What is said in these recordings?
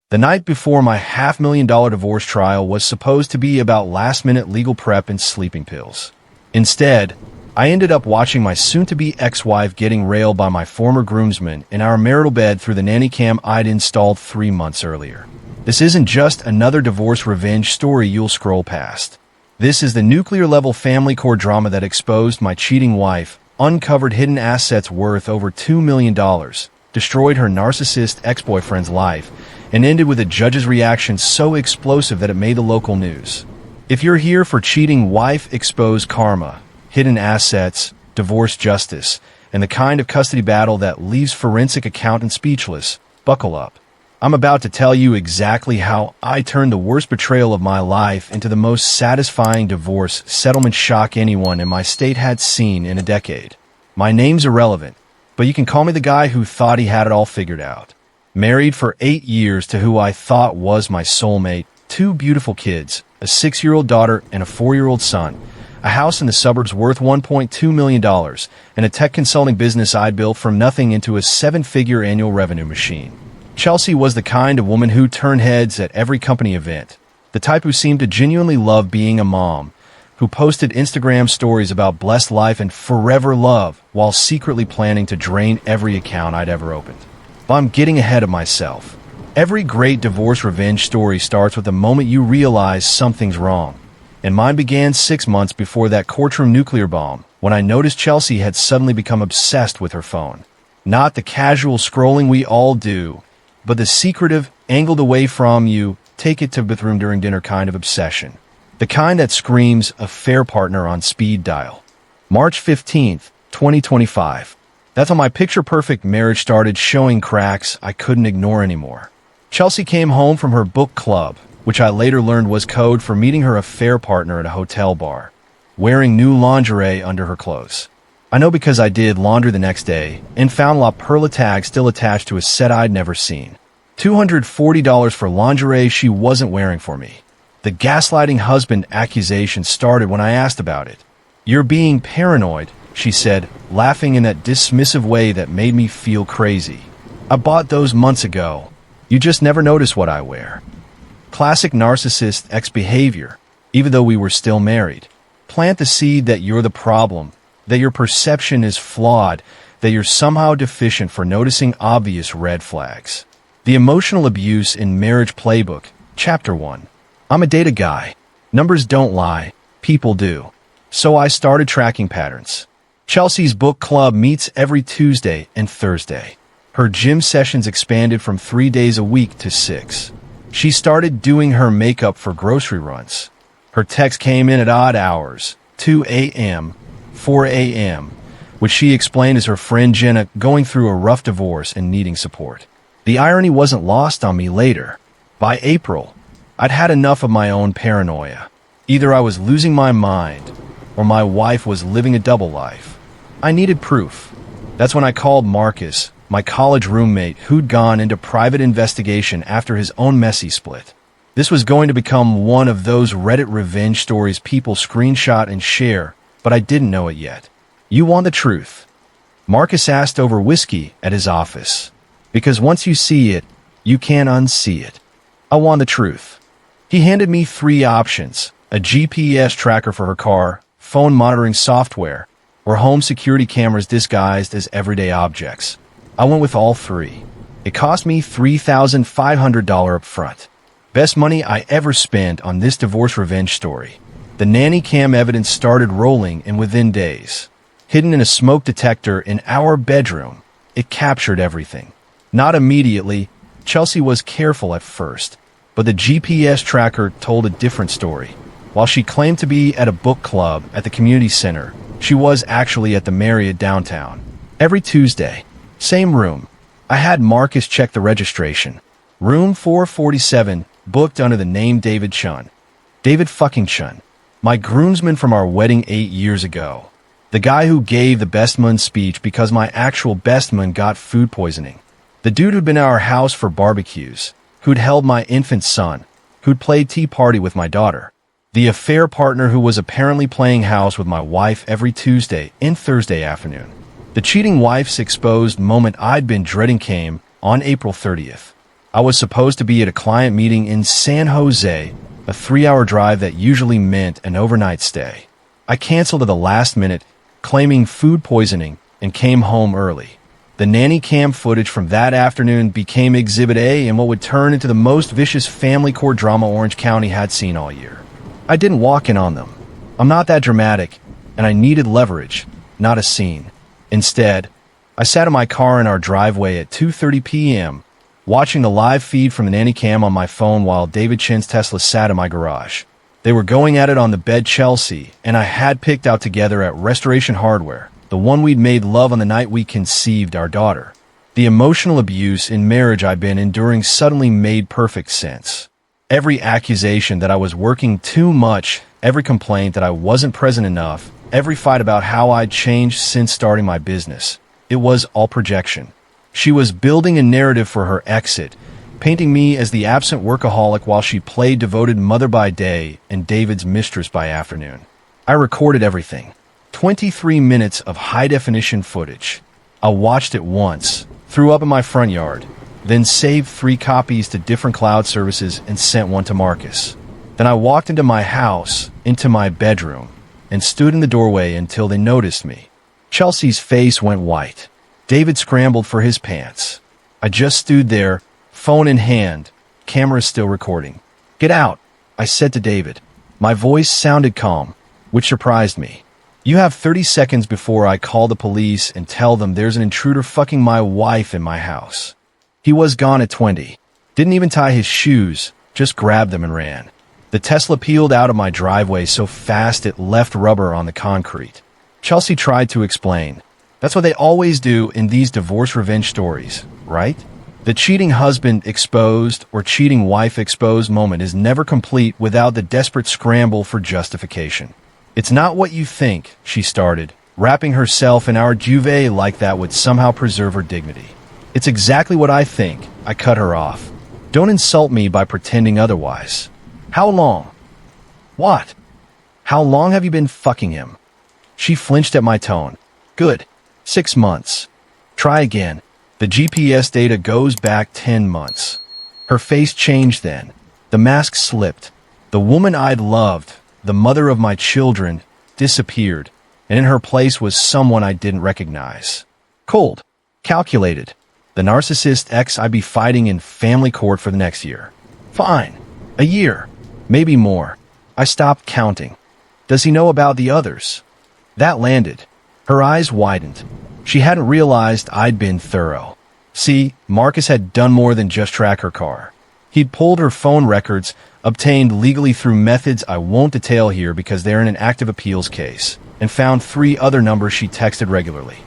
The night before my $500,000 divorce trial was supposed to be about last-minute legal prep and sleeping pills. Instead, I ended up watching my soon-to-be ex-wife getting railed by my former groomsman in our marital bed through the nanny cam I'd installed 3 months earlier. This isn't just another divorce revenge story you'll scroll past. This is the nuclear-level family core drama that exposed my cheating wife, uncovered hidden assets worth over $2 million, destroyed her narcissist ex-boyfriend's life, and ended with a judge's reaction so explosive that it made the local news. If you're here for cheating wife exposed karma, hidden assets, divorce justice, and the kind of custody battle that leaves forensic accountants speechless, buckle up. I'm about to tell you exactly how I turned the worst betrayal of my life into the most satisfying divorce settlement shock anyone in my state had seen in a decade. My name's irrelevant, but you can call me the guy who thought he had it all figured out. Married for 8 years to who I thought was my soulmate, 2 beautiful kids, a 6-year-old daughter and a 4-year-old son, a house in the suburbs worth $1.2 million, and a tech consulting business I'd built from nothing into a 7-figure annual revenue machine. Chelsea was the kind of woman who turned heads at every company event, the type who seemed to genuinely love being a mom, who posted Instagram stories about blessed life and forever love while secretly planning to drain every account I'd ever opened. But I'm getting ahead of myself. Every great divorce revenge story starts with the moment you realize something's wrong. And mine began 6 months before that courtroom nuclear bomb, when I noticed Chelsea had suddenly become obsessed with her phone. Not the casual scrolling we all do, but the secretive, angled away from you, take it to the bathroom during dinner kind of obsession. The kind that screams affair partner on speed dial. March 15th, 2025. That's when my picture-perfect marriage started showing cracks I couldn't ignore anymore. Chelsea came home from her book club, which I later learned was code for meeting her affair partner at a hotel bar, wearing new lingerie under her clothes. I know because I did laundry the next day and found La Perla tag still attached to a set I'd never seen. $240 for lingerie she wasn't wearing for me. The gaslighting husband accusation started when I asked about it. "You're being paranoid," she said, laughing in that dismissive way that made me feel crazy. "I bought those months ago. You just never notice what I wear." Classic narcissist ex-behavior, even though we were still married. Plant the seed that you're the problem, that your perception is flawed, that you're somehow deficient for noticing obvious red flags. The Emotional Abuse in Marriage Playbook, Chapter 1. I'm a data guy. Numbers don't lie, people do. So I started tracking patterns. Chelsea's book club meets every Tuesday and Thursday. Her gym sessions expanded from 3 days a week to 6. She started doing her makeup for grocery runs. Her texts came in at odd hours, 2 a.m., 4 a.m., which she explained as her friend Jenna going through a rough divorce and needing support. The irony wasn't lost on me later. By April, I'd had enough of my own paranoia. Either I was losing my mind, or my wife was living a double life. I needed proof. That's when I called Marcus, my college roommate who'd gone into private investigation after his own messy split. This was going to become one of those Reddit revenge stories people screenshot and share, but I didn't know it yet. "You want the truth?" Marcus asked over whiskey at his office. "Because once you see it, you can't unsee it." "I want the truth." He handed me 3 options: a GPS tracker for her car, phone monitoring software, or home security cameras disguised as everyday objects. I went with all 3. It cost me $3,500 up front. Best money I ever spent on this divorce revenge story. The nanny cam evidence started rolling in within days. Hidden in a smoke detector in our bedroom, it captured everything. Not immediately. Chelsea was careful at first, but the GPS tracker told a different story. While she claimed to be at a book club at the community center, she was actually at the Marriott downtown. Every Tuesday, same room. I had Marcus check the registration. Room 447, booked under the name David Chun. David fucking Chun. My groomsman from our wedding 8 years ago. The guy who gave the best man speech because my actual best man got food poisoning. The dude who'd been at our house for barbecues, who'd held my infant son, who'd played tea party with my daughter. The affair partner who was apparently playing house with my wife every Tuesday and Thursday afternoon. The cheating wife's exposed moment I'd been dreading came on April 30th. I was supposed to be at a client meeting in San Jose, a 3-hour drive that usually meant an overnight stay. I canceled at the last minute, claiming food poisoning, and came home early. The nanny cam footage from that afternoon became Exhibit A in what would turn into the most vicious family court drama Orange County had seen all year. I didn't walk in on them. I'm not that dramatic, and I needed leverage, not a scene. Instead, I sat in my car in our driveway at 2:30 p.m., watching the live feed from the nanny cam on my phone while David Chin's Tesla sat in my garage. They were going at it on the bed Chelsea and I had picked out together at Restoration Hardware, the one we'd made love on the night we conceived our daughter. The emotional abuse in marriage I'd been enduring suddenly made perfect sense. Every accusation that I was working too much, every complaint that I wasn't present enough, every fight about how I'd changed since starting my business, it was all projection. She was building a narrative for her exit, painting me as the absent workaholic while she played devoted mother by day and David's mistress by afternoon. I recorded everything. 23 minutes of high-definition footage. I watched it once, threw up in my front yard, then saved 3 copies to different cloud services and sent one to Marcus. Then I walked into my house, into my bedroom, and stood in the doorway until they noticed me. Chelsea's face went white. David scrambled for his pants. I just stood there, phone in hand, camera still recording. "Get out," I said to David. My voice sounded calm, which surprised me. "You have 30 seconds before I call the police and tell them there's an intruder fucking my wife in my house." He was gone at 20. Didn't even tie his shoes, just grabbed them and ran. The Tesla peeled out of my driveway so fast it left rubber on the concrete. Chelsea tried to explain. That's what they always do in these divorce revenge stories, right? The cheating husband exposed or cheating wife exposed moment is never complete without the desperate scramble for justification. "It's not what you think," she started, wrapping herself in our duvet like that would somehow preserve her dignity. "It's exactly what I think," I cut her off. "Don't insult me by pretending otherwise." "How long?" "What?" "How long have you been fucking him?" She flinched at my tone. "Good. 6 months. Try again. The GPS data goes back 10 months. Her face changed then. The mask slipped. The woman I'd loved, the mother of my children, disappeared, and in her place was someone I didn't recognize. Cold. Calculated. The narcissist ex I'd be fighting in family court for the next year. Fine. A year. Maybe more. I stopped counting. Does he know about the others? That landed. Her eyes widened. She hadn't realized I'd been thorough. See, Marcus had done more than just track her car. He'd pulled her phone records, obtained legally through methods I won't detail here because they're in an active appeals case, and found 3 other numbers she texted regularly.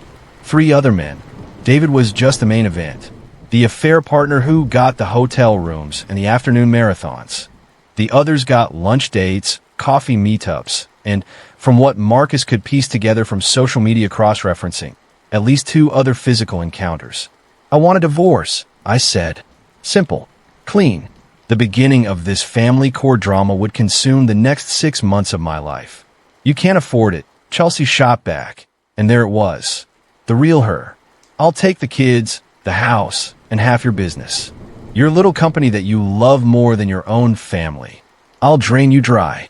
3 other men. David was just the main event. The affair partner who got the hotel rooms and the afternoon marathons. The others got lunch dates, coffee meetups, and, from what Marcus could piece together from social media cross-referencing, at least 2 other physical encounters. I want a divorce, I said. Simple. Clean. The beginning of this family court drama would consume the next 6 months of my life. You can't afford it, Chelsea shot back, and there it was. The real her. I'll take the kids, the house, and half your business. Your little company that you love more than your own family. I'll drain you dry.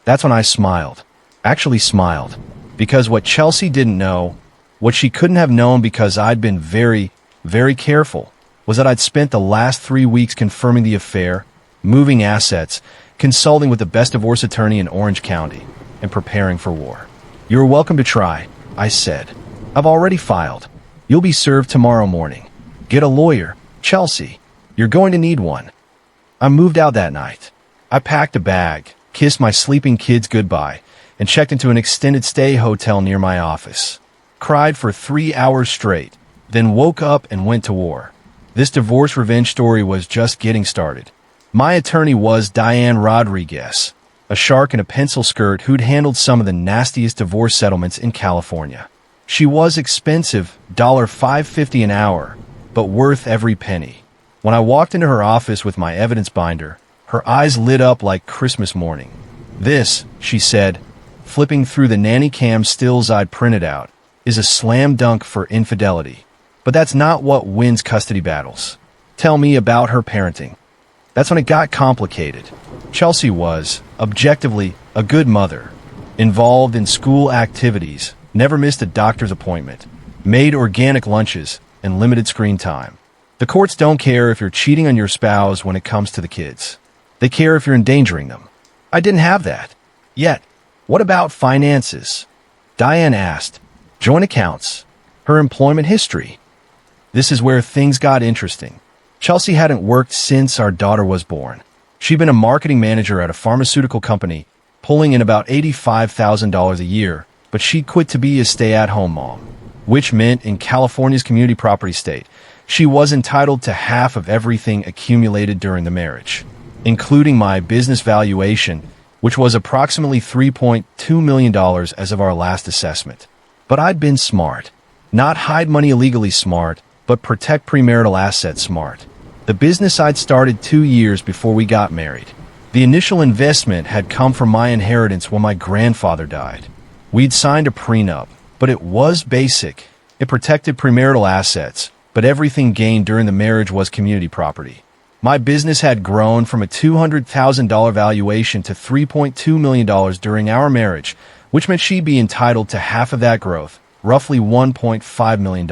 That's when I smiled. Actually smiled. Because what Chelsea didn't know, what she couldn't have known because I'd been very, very careful, was that I'd spent the last 3 weeks confirming the affair, moving assets, consulting with the best divorce attorney in Orange County, and preparing for war. You're welcome to try, I said. I've already filed. You'll be served tomorrow morning. Get a lawyer, Chelsea. You're going to need one. I moved out that night. I packed a bag, kissed my sleeping kids goodbye, and checked into an extended stay hotel near my office. Cried for 3 hours straight, then woke up and went to war. This divorce revenge story was just getting started. My attorney was Diane Rodriguez, a shark in a pencil skirt who'd handled some of the nastiest divorce settlements in California. She was expensive, $5.50 an hour, but worth every penny. When I walked into her office with my evidence binder, her eyes lit up like Christmas morning. This, she said, flipping through the nanny cam stills I'd printed out, is a slam dunk for infidelity. But that's not what wins custody battles. Tell me about her parenting. That's when it got complicated. Chelsea was, objectively, a good mother. Involved in school activities, never missed a doctor's appointment, made organic lunches, and limited screen time. The courts don't care if you're cheating on your spouse when it comes to the kids. They care if you're endangering them. I didn't have that. Yet, what about finances? Diane asked. Joint accounts. Her employment history. This is where things got interesting. Chelsea hadn't worked since our daughter was born. She'd been a marketing manager at a pharmaceutical company, pulling in about $85,000 a year, but she'd quit to be a stay-at-home mom, which meant in California's community property state, she was entitled to half of everything accumulated during the marriage, including my business valuation, which was approximately $3.2 million as of our last assessment. But I'd been smart. Not hide money illegally smart, but protect premarital assets smart. The business I'd started 2 years before we got married. The initial investment had come from my inheritance when my grandfather died. We'd signed a prenup, but it was basic. It protected premarital assets, but everything gained during the marriage was community property. My business had grown from a $200,000 valuation to $3.2 million during our marriage, which meant she'd be entitled to half of that growth, roughly $1.5 million.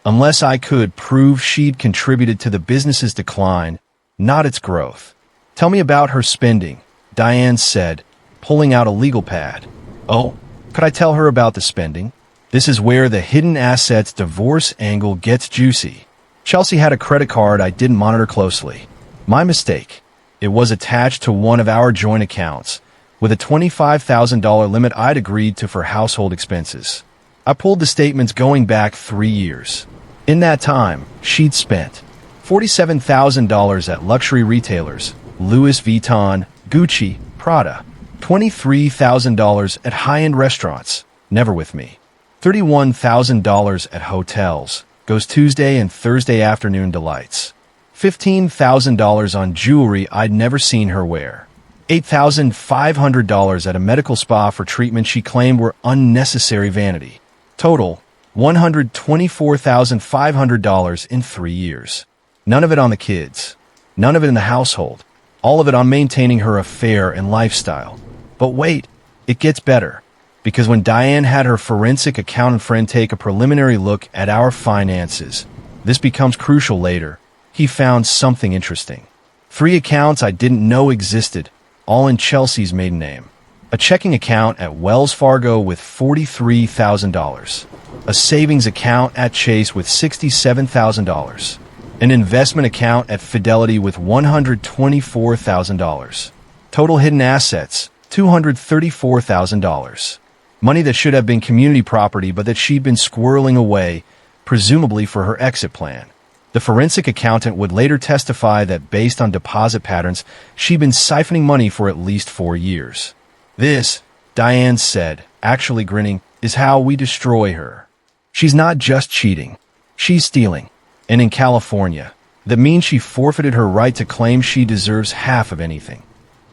Unless I could prove she'd contributed to the business's decline, not its growth. Tell me about her spending, Diane said, pulling out a legal pad. Oh, could I tell her about the spending? This is where the hidden assets divorce angle gets juicy. Chelsea had a credit card I didn't monitor closely. My mistake. It was attached to one of our joint accounts, with a $25,000 limit I'd agreed to for household expenses. I pulled the statements going back 3 years. In that time, she'd spent $47,000 at luxury retailers, Louis Vuitton, Gucci, Prada, $23,000 at high-end restaurants, never with me, $31,000 at hotels, goes Tuesday and Thursday afternoon delights, $15,000 on jewelry I'd never seen her wear, $8,500 at a medical spa for treatment she claimed were unnecessary vanity. Total, $124,500 in 3 years. None of it on the kids. None of it in the household. All of it on maintaining her affair and lifestyle. But wait, it gets better. Because when Diane had her forensic accountant friend take a preliminary look at our finances, this becomes crucial later, he found something interesting. 3 accounts I didn't know existed, all in Chelsea's maiden name. A checking account at Wells Fargo with $43,000. A savings account at Chase with $67,000. An investment account at Fidelity with $124,000. Total hidden assets, $234,000. Money that should have been community property but that she'd been squirreling away, presumably for her exit plan. The forensic accountant would later testify that based on deposit patterns, she'd been siphoning money for at least 4 years. This, Diane said, actually grinning, is how we destroy her. She's not just cheating. She's stealing. And in California, that means she forfeited her right to claim she deserves half of anything.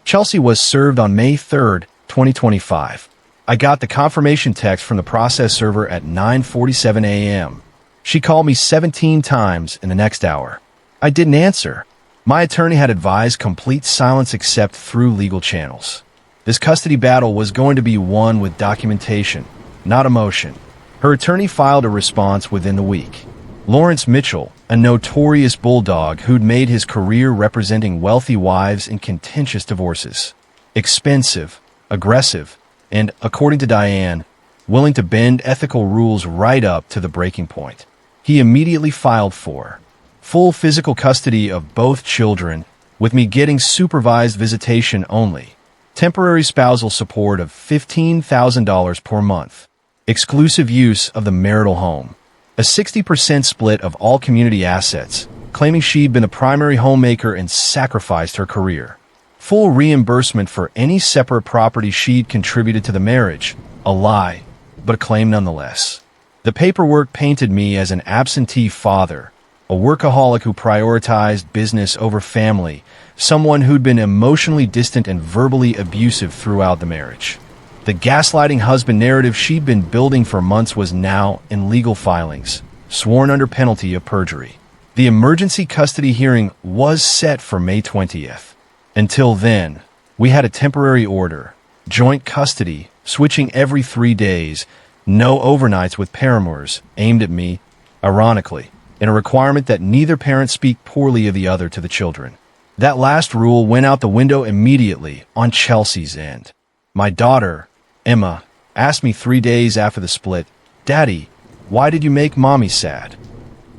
Chelsea was served on May 3, 2025. I got the confirmation text from the process server at 9:47 a.m. She called me 17 times in the next hour. I didn't answer. My attorney had advised complete silence except through legal channels. This custody battle was going to be won with documentation, not emotion. Her attorney filed a response within the week. Lawrence Mitchell, a notorious bulldog who'd made his career representing wealthy wives in contentious divorces. Expensive, aggressive, and, according to Diane, willing to bend ethical rules right up to the breaking point. He immediately filed for full physical custody of both children, with me getting supervised visitation only. Temporary spousal support of $15,000 per month. Exclusive use of the marital home. A 60% split of all community assets, claiming she'd been the primary homemaker and sacrificed her career. Full reimbursement for any separate property she'd contributed to the marriage. A lie, but a claim nonetheless. The paperwork painted me as an absentee father, a workaholic who prioritized business over family, someone who'd been emotionally distant and verbally abusive throughout the marriage. The gaslighting husband narrative she'd been building for months was now in legal filings, sworn under penalty of perjury. The emergency custody hearing was set for May 20th. Until then, we had a temporary order, joint custody, switching every 3 days, no overnights with paramours, aimed at me, ironically, and a requirement that neither parent speak poorly of the other to the children. That last rule went out the window immediately on Chelsea's end. My daughter, Emma, asked me 3 days after the split, "Daddy, why did you make Mommy sad?"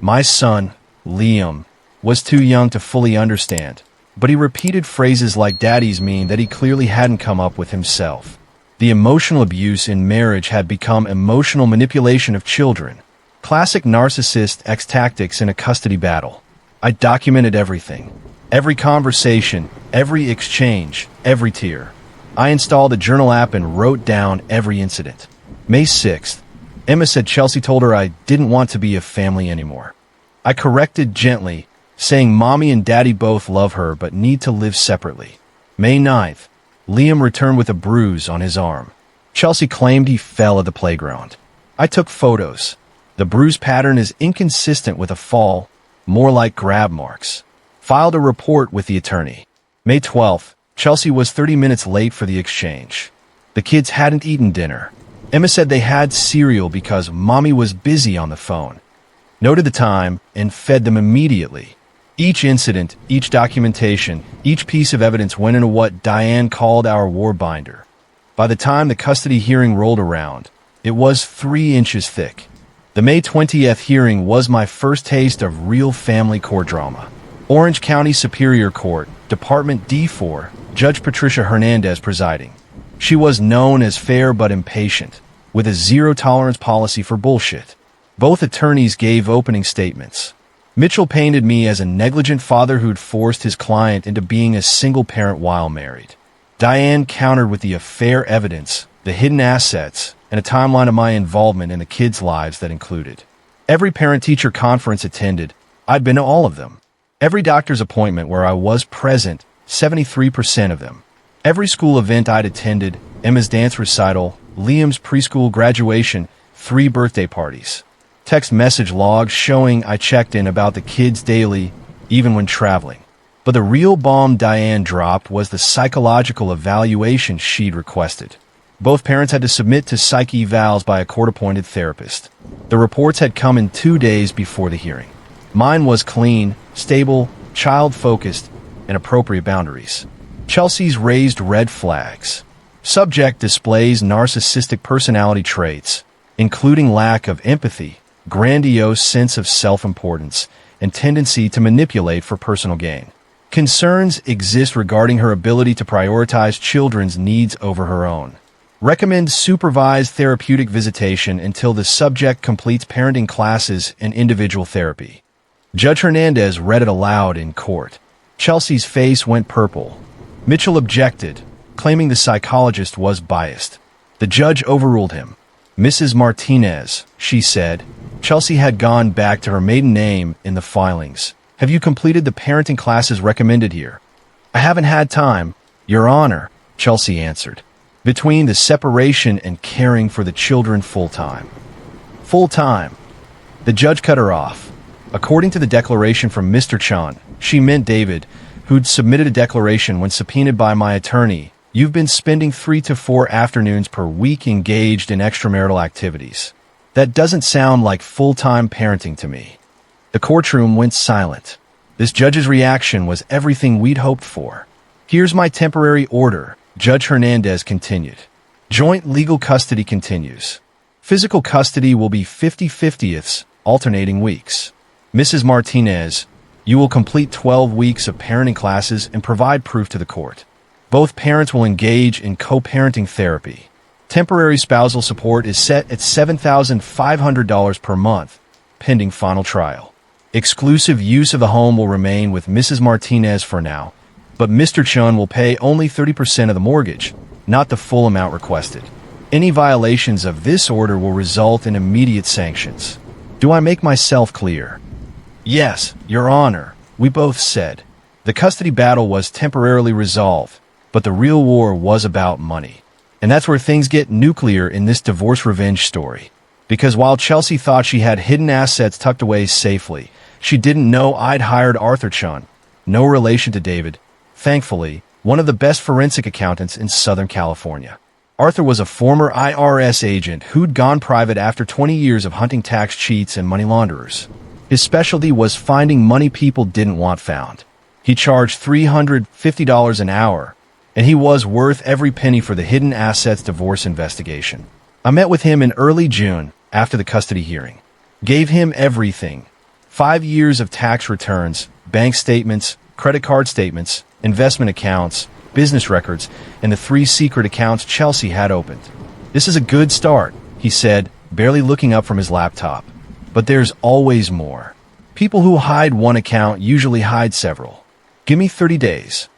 My son, Liam, was too young to fully understand, but he repeated phrases like "daddies" mean that he clearly hadn't come up with himself. The emotional abuse in marriage had become emotional manipulation of children. Classic narcissist tactics in a custody battle. I documented everything. Every conversation, every exchange, every tear. I installed a journal app and wrote down every incident. May 6th, Emma said Chelsea told her I didn't want to be a family anymore. I corrected gently, saying Mommy and Daddy both love her but need to live separately. May 9th, Liam returned with a bruise on his arm. Chelsea claimed he fell at the playground. I took photos. The bruise pattern is inconsistent with a fall, more like grab marks. Filed a report with the attorney. May 12th, Chelsea was 30 minutes late for the exchange. The kids hadn't eaten dinner. Emma said they had cereal because Mommy was busy on the phone. Noted the time and fed them immediately. Each incident, each documentation, each piece of evidence went into what Diane called our war binder. By the time the custody hearing rolled around, it was 3 inches thick. The May 20th hearing was my first taste of real family court drama. Orange County Superior Court, Department D4, Judge Patricia Hernandez presiding. She was known as fair but impatient, with a zero-tolerance policy for bullshit. Both attorneys gave opening statements. Mitchell painted me as a negligent father who'd forced his client into being a single parent while married. Diane countered with the affair evidence, the hidden assets, and a timeline of my involvement in the kids' lives that included. Every parent-teacher conference attended, I'd been to all of them. Every doctor's appointment where I was present, 73% of them. Every school event I'd attended, Emma's dance recital, Liam's preschool graduation, 3 birthday parties. Text message logs showing I checked in about the kids daily, even when traveling. But the real bomb Diane dropped was the psychological evaluation she'd requested. Both parents had to submit to psych evals by a court-appointed therapist. The reports had come in 2 days before the hearing. Mine was clean, stable, child-focused, and appropriate boundaries. Chelsea's raised red flags. Subject displays narcissistic personality traits, including lack of empathy, grandiose sense of self-importance, and tendency to manipulate for personal gain. Concerns exist regarding her ability to prioritize children's needs over her own. Recommend supervised therapeutic visitation until the subject completes parenting classes and individual therapy. Judge Hernandez read it aloud in court. Chelsea's face went purple. Mitchell objected, claiming the psychologist was biased. The judge overruled him. Mrs. Martinez, she said. Chelsea had gone back to her maiden name in the filings. Have you completed the parenting classes recommended here? I haven't had time, Your Honor, Chelsea answered. Between the separation and caring for the children full-time. Full-time. The judge cut her off. According to the declaration from Mr. Chan, she meant David, who'd submitted a declaration when subpoenaed by my attorney. You've been spending 3 to 4 afternoons per week engaged in extramarital activities. That doesn't sound like full-time parenting to me. The courtroom went silent. This judge's reaction was everything we'd hoped for. Here's my temporary order, Judge Hernandez continued. Joint legal custody continues. Physical custody will be 50/50ths, alternating weeks. Mrs. Martinez, you will complete 12 weeks of parenting classes and provide proof to the court. Both parents will engage in co-parenting therapy. Temporary spousal support is set at $7,500 per month, pending final trial. Exclusive use of the home will remain with Mrs. Martinez for now, but Mr. Chun will pay only 30% of the mortgage, not the full amount requested. Any violations of this order will result in immediate sanctions. Do I make myself clear? Yes, Your Honor, we both said. The custody battle was temporarily resolved, but the real war was about money. And that's where things get nuclear in this divorce revenge story. Because while Chelsea thought she had hidden assets tucked away safely, She didn't know I'd hired Arthur Chun, no relation to David, thankfully, one of the best forensic accountants in Southern California. Arthur was a former IRS agent who'd gone private after 20 years of hunting tax cheats and money launderers. His specialty was finding money people didn't want found. He charged $350 an hour, and he was worth every penny for the hidden assets divorce investigation. I met with him in early June after the custody hearing. Gave him everything. 5 years of tax returns, bank statements, credit card statements, investment accounts, business records, and the 3 secret accounts Chelsea had opened. This is a good start, he said, barely looking up from his laptop. But there's always more. People who hide one account usually hide several. Give me 30 days.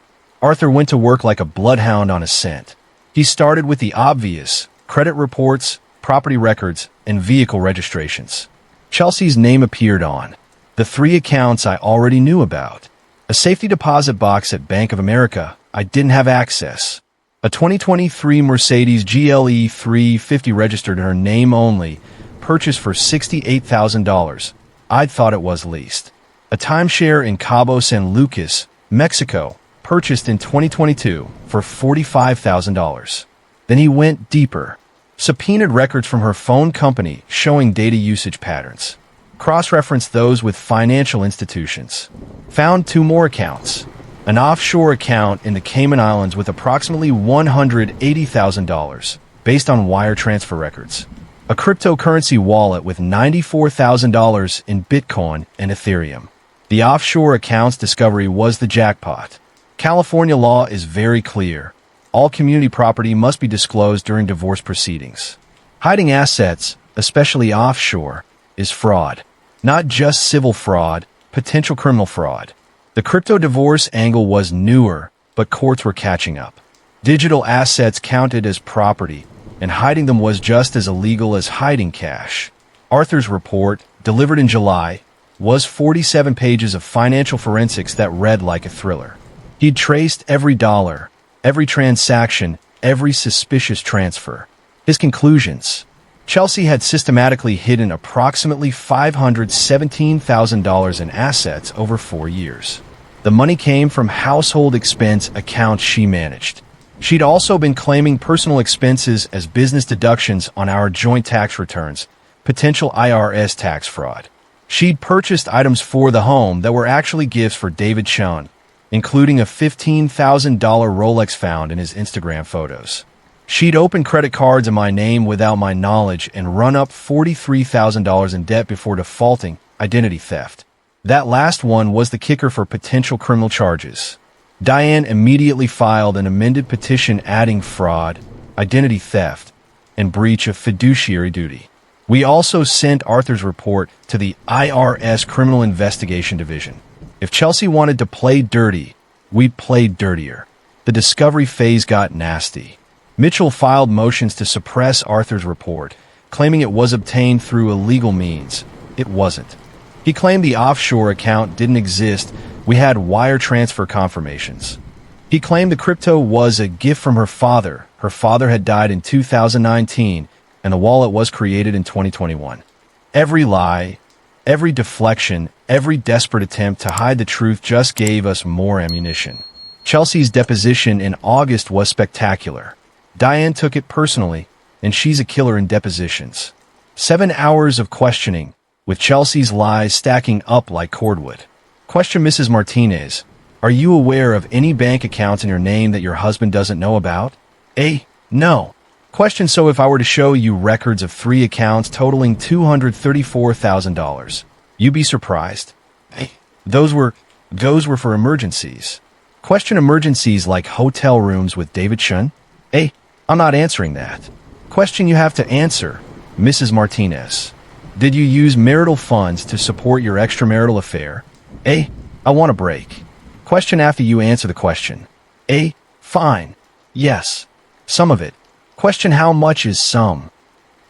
Arthur went to work like a bloodhound on a scent. He started with the obvious: credit reports, property records, and vehicle registrations. Chelsea's name appeared on the 3 accounts I already knew about. A safety deposit box at Bank of America, I didn't have access. A 2023 Mercedes GLE 350 registered in her name only, purchased for $68,000. I'd thought it was leased. A timeshare in Cabo San Lucas, Mexico, purchased in 2022 for $45,000. Then he went deeper. Subpoenaed records from her phone company showing data usage patterns. Cross-referenced those with financial institutions. Found 2 more accounts. An offshore account in the Cayman Islands with approximately $180,000 based on wire transfer records. A cryptocurrency wallet with $94,000 in Bitcoin and Ethereum. The offshore accounts discovery was the jackpot. California law is very clear. All community property must be disclosed during divorce proceedings. Hiding assets, especially offshore, is fraud. Not just civil fraud, potential criminal fraud. The crypto divorce angle was newer, but courts were catching up. Digital assets counted as property, and hiding them was just as illegal as hiding cash. Arthur's report, delivered in July, was 47 pages of financial forensics that read like a thriller. He'd traced every dollar, every transaction, every suspicious transfer. His conclusions: Chelsea had systematically hidden approximately $517,000 in assets over 4 years. The money came from household expense accounts she managed. She'd also been claiming personal expenses as business deductions on our joint tax returns, potential IRS tax fraud. She'd purchased items for the home that were actually gifts for David Chun, including a $15,000 Rolex found in his Instagram photos. She'd opened credit cards in my name without my knowledge and run up $43,000 in debt before defaulting, identity theft. That last one was the kicker for potential criminal charges. Diane immediately filed an amended petition adding fraud, identity theft, and breach of fiduciary duty. We also sent Arthur's report to the IRS Criminal Investigation Division. If Chelsea wanted to play dirty, we played dirtier. The discovery phase got nasty. Mitchell filed motions to suppress Arthur's report, claiming it was obtained through illegal means. It wasn't. He claimed the offshore account didn't exist. We had wire transfer confirmations. He claimed the crypto was a gift from her father. Her father had died in 2019, and the wallet was created in 2021. Every lie, every deflection, every desperate attempt to hide the truth just gave us more ammunition. Chelsea's deposition in August was spectacular. Diane took it personally, and she's a killer in depositions. 7 hours of questioning, with Chelsea's lies stacking up like cordwood. Question Mrs. Martinez: are you aware of any bank accounts in your name that your husband doesn't know about? A. No. Question: so if I were to show you records of 3 accounts totaling $234,000, you'd be surprised? A. Those were for emergencies. Question: emergencies like hotel rooms with David Chun? A. I'm not answering that. Question you have to answer, Mrs. Martinez. Did you use marital funds to support your extramarital affair? A. I want a break. Question after you answer the question. A. Fine. Yes. Some of it. Question: how much is some?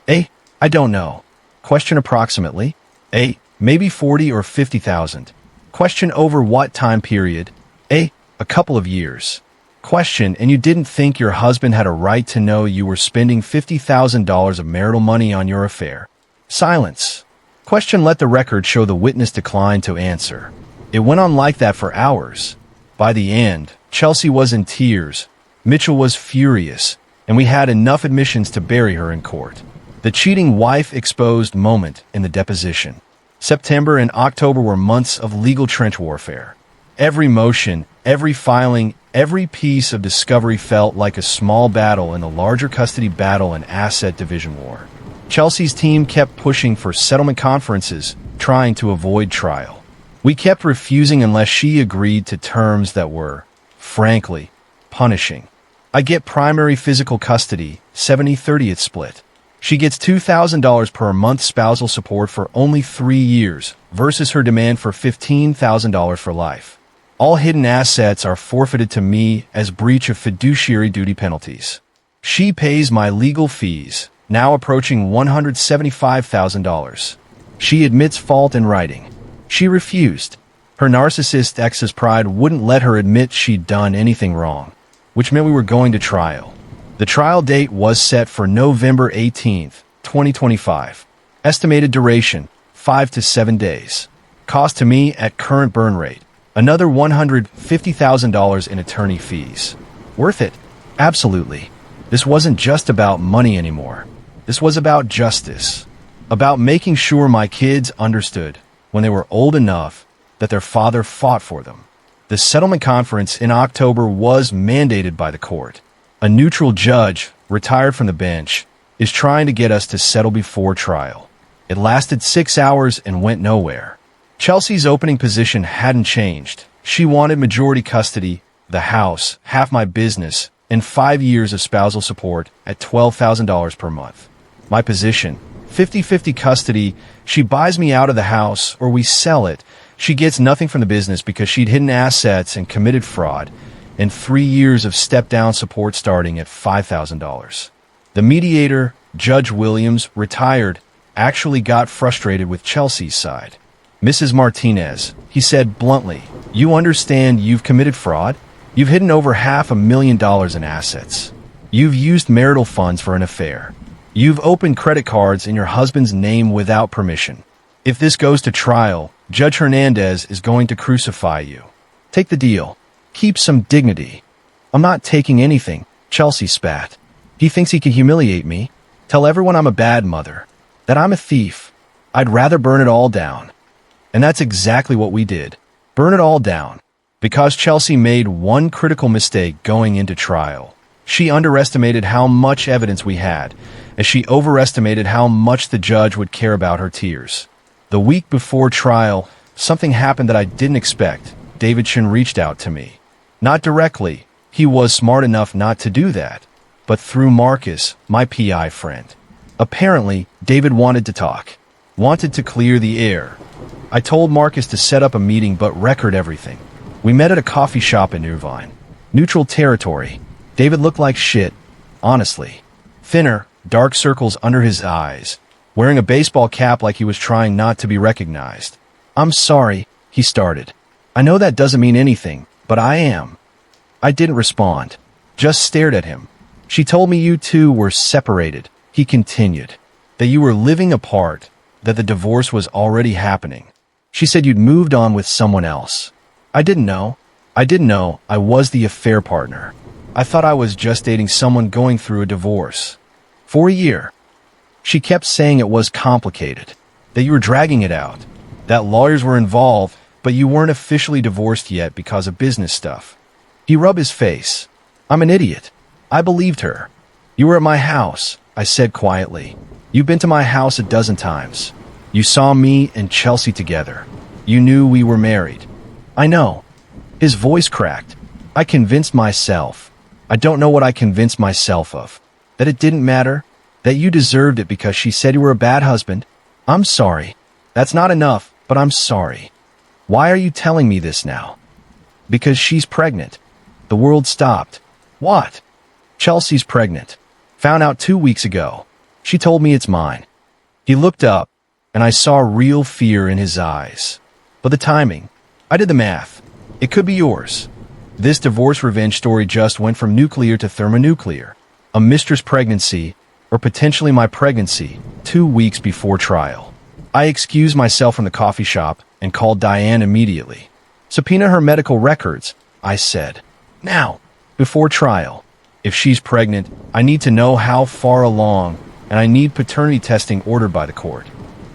A. I don't know. Question: approximately? A. Maybe 40 or 50,000. Question: over what time period? A. A couple of years. Question: and you didn't think your husband had a right to know you were spending $50,000 of marital money on your affair? Silence. Question let the record show the witness declined to answer. It went on like that for hours. By the end, Chelsea was in tears, Mitchell was furious, and we had enough admissions to bury her in court. The cheating wife exposed moment in the deposition. September and October were months of legal trench warfare. Every motion, every filing, every piece of discovery felt like a small battle in a larger custody battle and asset division war. Chelsea's team kept pushing for settlement conferences, trying to avoid trial. We kept refusing unless she agreed to terms that were, frankly, punishing. I get primary physical custody, 70-30 split. She gets $2,000 per month spousal support for only 3 years versus her demand for $15,000 for life. All hidden assets are forfeited to me as breach of fiduciary duty penalties. She pays my legal fees, now approaching $175,000. She admits fault in writing. She refused. Her narcissist ex's pride wouldn't let her admit she'd done anything wrong, which meant we were going to trial. The trial date was set for November 18, 2025. Estimated duration, 5 to 7 days. Cost to me at current burn rate, another $150,000 in attorney fees. Worth it? Absolutely. This wasn't just about money anymore. This was about justice. About making sure my kids understood, when they were old enough, that their father fought for them. The settlement conference in October was mandated by the court. A neutral judge, retired from the bench, is trying to get us to settle before trial. It lasted 6 hours and went nowhere. Chelsea's opening position hadn't changed. She wanted majority custody, the house, half my business, and 5 years of spousal support at $12,000 per month. My position, 50-50 custody. She buys me out of the house or we sell it. She gets nothing from the business because she'd hidden assets and committed fraud, and 3 years of step-down support starting at $5,000. The mediator, Judge Williams, retired, actually got frustrated with Chelsea's side. Mrs. Martinez, he said bluntly, you understand you've committed fraud? You've hidden over $500,000 in assets. You've used marital funds for an affair. You've opened credit cards in your husband's name without permission. If this goes to trial, Judge Hernandez is going to crucify you. Take the deal. Keep some dignity. I'm not taking anything, Chelsea spat. He thinks he can humiliate me. Tell everyone I'm a bad mother. That I'm a thief. I'd rather burn it all down. And that's exactly what we did. Burn it all down. Because Chelsea made one critical mistake going into trial. She underestimated how much evidence we had, as she overestimated how much the judge would care about her tears. The week before trial, something happened that I didn't expect. Davidson reached out to me. Not directly. He was smart enough not to do that. But through Marcus, my PI friend. Apparently, David wanted to talk. Wanted to clear the air. I told Marcus to set up a meeting but record everything. We met at a coffee shop in Irvine. Neutral territory. David looked like shit. Honestly. Thinner, dark circles under his eyes. Wearing a baseball cap like he was trying not to be recognized. I'm sorry, he started. I know that doesn't mean anything, but I am. I didn't respond. Just stared at him. She told me you two were separated, he continued. That you were living apart, that the divorce was already happening. She said you'd moved on with someone else. I didn't know. I didn't know I was the affair partner. I thought I was just dating someone going through a divorce. For a year. She kept saying it was complicated, that you were dragging it out, that lawyers were involved, but you weren't officially divorced yet because of business stuff. He rubbed his face. I'm an idiot. I believed her. You were at my house, I said quietly. You've been to my house a dozen times. You saw me and Chelsea together. You knew we were married. I know. His voice cracked. I convinced myself. I don't know what I convinced myself of. That it didn't matter. That you deserved it because she said you were a bad husband. I'm sorry. That's not enough, but I'm sorry. Why are you telling me this now? Because she's pregnant. The world stopped. What? Chelsea's pregnant. Found out 2 weeks ago. She told me it's mine. He looked up, and I saw real fear in his eyes. But the timing. I did the math. It could be yours. This divorce revenge story just went from nuclear to thermonuclear. A mistress pregnancy, or potentially my pregnancy, 2 weeks before trial. I excused myself from the coffee shop and called Diane immediately. "Subpoena her medical records," I said. "Now, before trial. If she's pregnant, I need to know how far along, and I need paternity testing ordered by the court."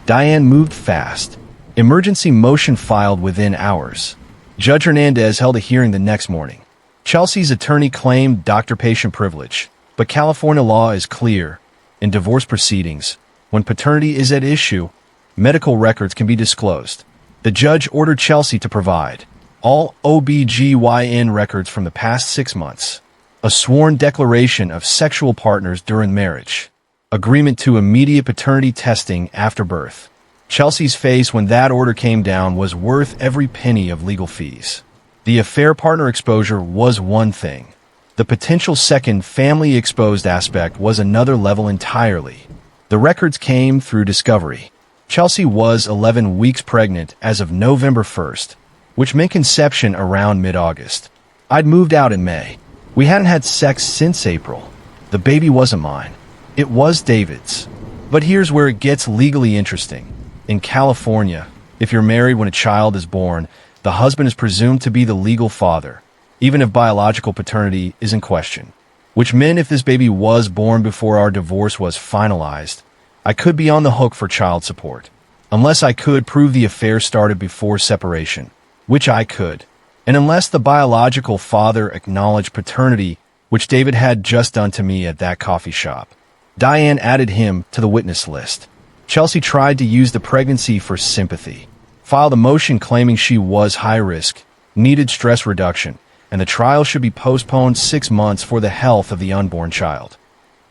Diane moved fast. Emergency motion filed within hours. Judge Hernandez held a hearing the next morning. Chelsea's attorney claimed doctor-patient privilege, but California law is clear. In divorce proceedings, when paternity is at issue, medical records can be disclosed. The judge ordered Chelsea to provide all OB/GYN records from the past 6 months, a sworn declaration of sexual partners during marriage, agreement to immediate paternity testing after birth. Chelsea's face when that order came down was worth every penny of legal fees. The affair partner exposure was one thing. The potential second family exposed aspect was another level entirely. The records came through discovery. Chelsea was 11 weeks pregnant as of November 1st, which meant conception around mid-August. I'd moved out in May. We hadn't had sex since April. The baby wasn't mine. It was David's. But here's where it gets legally interesting. In California, if you're married when a child is born, the husband is presumed to be the legal father, even if biological paternity is in question. Which meant if this baby was born before our divorce was finalized, I could be on the hook for child support, unless I could prove the affair started before separation, which I could, and unless the biological father acknowledged paternity, which David had just done to me at that coffee shop. Diane added him to the witness list. Chelsea tried to use the pregnancy for sympathy, filed a motion claiming she was high risk, needed stress reduction, and the trial should be postponed 6 months for the health of the unborn child.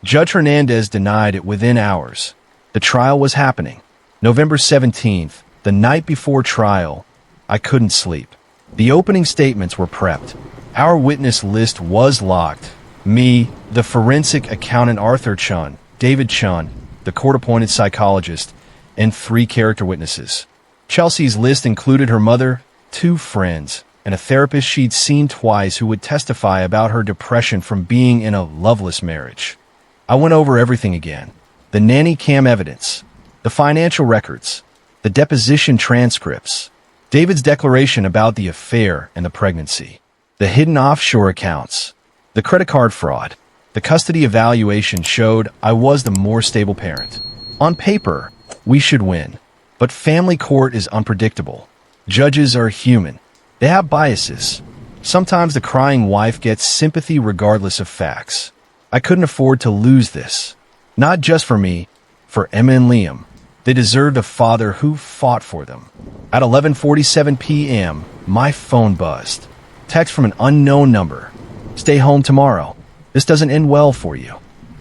Judge Hernandez denied it within hours. The trial was happening. November 17th, the night before trial, I couldn't sleep. The opening statements were prepped. Our witness list was locked. Me, the forensic accountant Arthur Chun, David Chun, the court-appointed psychologist, and 3 character witnesses. Chelsea's list included her mother, 2 friends, and a therapist she'd seen twice who would testify about her depression from being in a loveless marriage. I went over everything again. The nanny cam evidence, the financial records, the deposition transcripts, David's declaration about the affair and the pregnancy, the hidden offshore accounts, the credit card fraud. The custody evaluation showed I was the more stable parent. On paper, we should win. But family court is unpredictable. Judges are human. They have biases. Sometimes the crying wife gets sympathy regardless of facts. I couldn't afford to lose this. Not just for me, for Emma and Liam. They deserved a father who fought for them. At 11:47 p.m., my phone buzzed. Text from an unknown number. "Stay home tomorrow. This doesn't end well for you."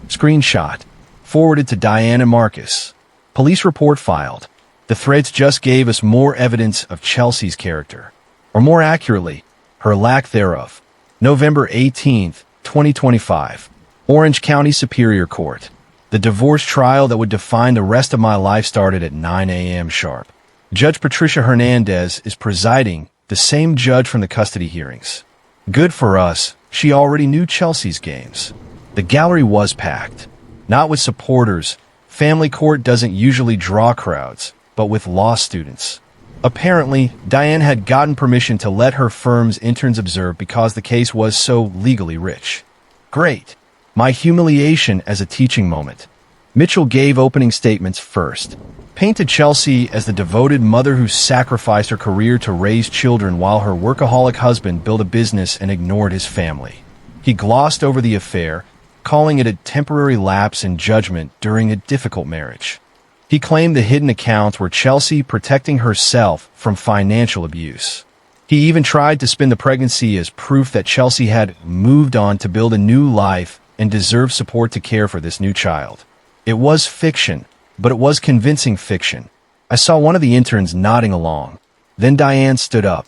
Screenshot. Forwarded to Diane and Marcus. Police report filed. The threads just gave us more evidence of Chelsea's character. Or more accurately, her lack thereof. November 18th, 2025. Orange County Superior Court. The divorce trial that would define the rest of my life started at 9 a.m. sharp. Judge Patricia Hernandez is presiding, the same judge from the custody hearings. Good for us, she already knew Chelsea's games. The gallery was packed. Not with supporters. Family court doesn't usually draw crowds, but with law students. Apparently, Diane had gotten permission to let her firm's interns observe because the case was so legally rich. Great. My humiliation as a teaching moment. Mitchell gave opening statements first. Painted Chelsea as the devoted mother who sacrificed her career to raise children while her workaholic husband built a business and ignored his family. He glossed over the affair, calling it a temporary lapse in judgment during a difficult marriage. He claimed the hidden accounts were Chelsea protecting herself from financial abuse. He even tried to spin the pregnancy as proof that Chelsea had moved on to build a new life and deserved support to care for this new child. It was fiction, but it was convincing fiction. I saw one of the interns nodding along. Then Diane stood up.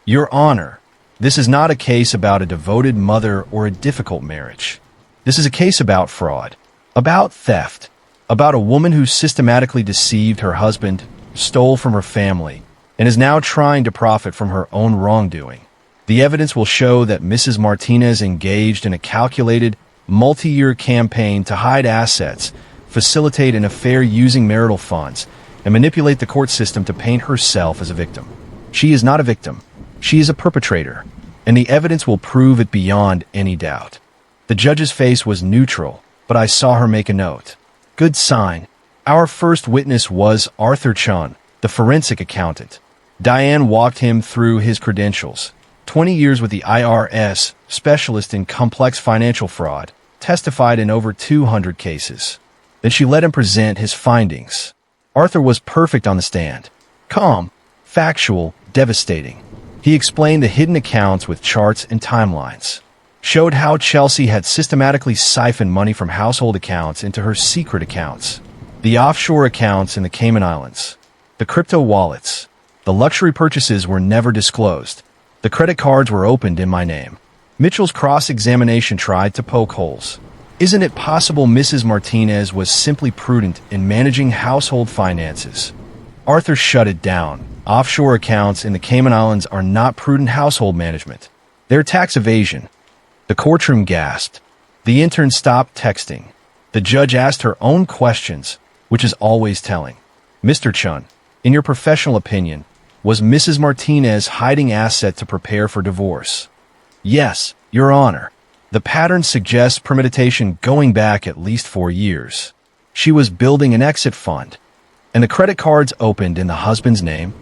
"Your Honor, this is not a case about a devoted mother or a difficult marriage. This is a case about fraud, about theft, about a woman who systematically deceived her husband, stole from her family, and is now trying to profit from her own wrongdoing. The evidence will show that Mrs. Martinez engaged in a calculated, multi-year campaign to hide assets, facilitate an affair using marital funds, and manipulate the court system to paint herself as a victim. She is not a victim. She is a perpetrator, and the evidence will prove it beyond any doubt. The judge's face was neutral, but I saw her make a note. Good sign. Our first witness was Arthur Chun, the forensic accountant. Diane walked him through his credentials. 20 years with the IRS, specialist in complex financial fraud, testified in over 200 cases. Then she let him present his findings. Arthur was perfect on the stand. Calm, factual, devastating. He explained the hidden accounts with charts and timelines. Showed how Chelsea had systematically siphoned money from household accounts into her secret accounts. The offshore accounts in the Cayman Islands. The crypto wallets. The luxury purchases were never disclosed. The credit cards were opened in my name. Mitchell's cross-examination tried to poke holes. Isn't it possible Mrs. Martinez was simply prudent in managing household finances? Arthur shut it down. Offshore accounts in the Cayman Islands are not prudent household management. They're tax evasion. The courtroom gasped. The intern stopped texting. The judge asked her own questions, which is always telling. Mr. Chun, in your professional opinion, was Mrs. Martinez hiding assets to prepare for divorce? Yes, Your Honor. The pattern suggests premeditation going back at least 4 years. She was building an exit fund, and the credit cards opened in the husband's name.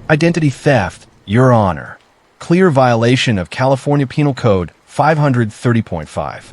Identity theft, Your Honor. Clear violation of California Penal Code 530.5.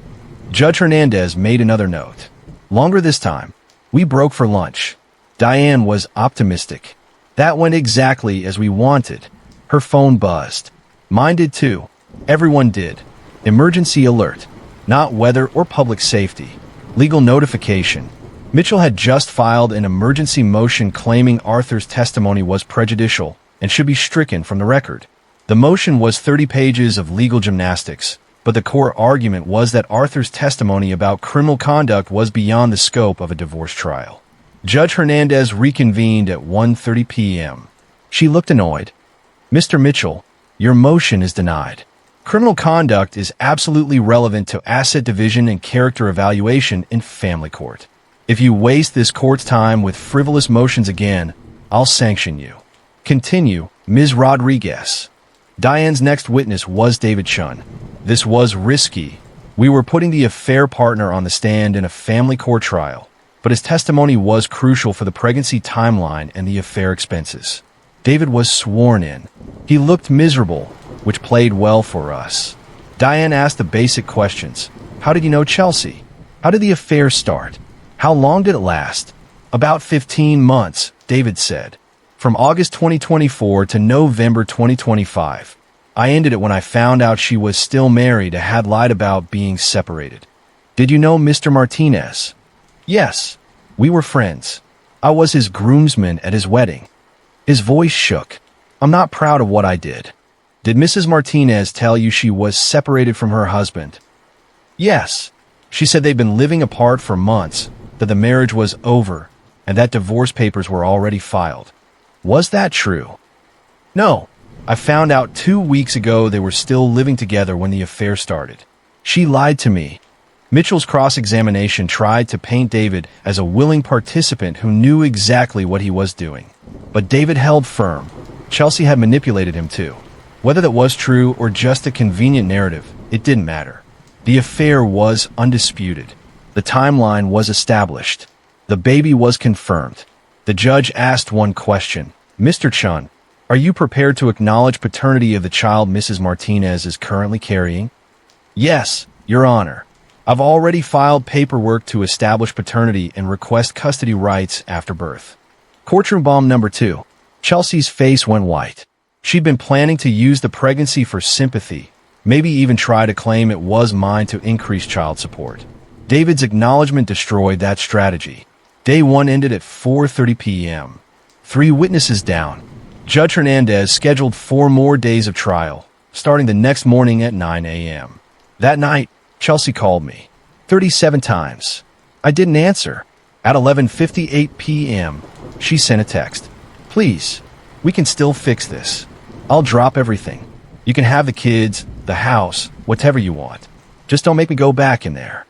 Judge Hernandez made another note. Longer this time. We broke for lunch. Diane was optimistic. That went exactly as we wanted. Her phone buzzed. Mine did too. Everyone did. Emergency alert. Not weather or public safety. Legal notification. Mitchell had just filed an emergency motion claiming Arthur's testimony was prejudicial and should be stricken from the record. The motion was 30 pages of legal gymnastics, but the core argument was that Arthur's testimony about criminal conduct was beyond the scope of a divorce trial. Judge Hernandez reconvened at 1:30 p.m. She looked annoyed. Mr. Mitchell, your motion is denied. Criminal conduct is absolutely relevant to asset division and character evaluation in family court. If you waste this court's time with frivolous motions again, I'll sanction you. Continue, Ms. Rodriguez. Diane's next witness was David Chun. This was risky. We were putting the affair partner on the stand in a family court trial, but his testimony was crucial for the pregnancy timeline and the affair expenses. David was sworn in. He looked miserable, which played well for us. Diane asked the basic questions. How did you know Chelsea? How did the affair start? How long did it last? About 15 months, David said. From August 2024 to November 2025. I ended it when I found out she was still married and had lied about being separated. Did you know Mr. Martinez? Yes. We were friends. I was his groomsman at his wedding. His voice shook. I'm not proud of what I did. Did Mrs. Martinez tell you she was separated from her husband? Yes. She said they'd been living apart for months, that the marriage was over, and that divorce papers were already filed. Was that true? No. I found out 2 weeks ago they were still living together when the affair started. She lied to me. Mitchell's cross-examination tried to paint David as a willing participant who knew exactly what he was doing. But David held firm. Chelsea had manipulated him too. Whether that was true or just a convenient narrative, it didn't matter. The affair was undisputed. The timeline was established. The baby was confirmed. The judge asked one question. Mr. Chun, are you prepared to acknowledge paternity of the child Mrs. Martinez is currently carrying? Yes, Your Honor. I've already filed paperwork to establish paternity and request custody rights after birth. Courtroom bomb number 2. Chelsea's face went white. She'd been planning to use the pregnancy for sympathy, maybe even try to claim it was mine to increase child support. David's acknowledgement destroyed that strategy. Day 1 ended at 4:30 p.m. 3 witnesses down. Judge Hernandez scheduled 4 more days of trial, starting the next morning at 9 a.m. That night, Chelsea called me 37 times. I didn't answer. At 11:58 p.m., she sent a text. Please, we can still fix this. I'll drop everything. You can have the kids, the house, whatever you want. Just don't make me go back in there.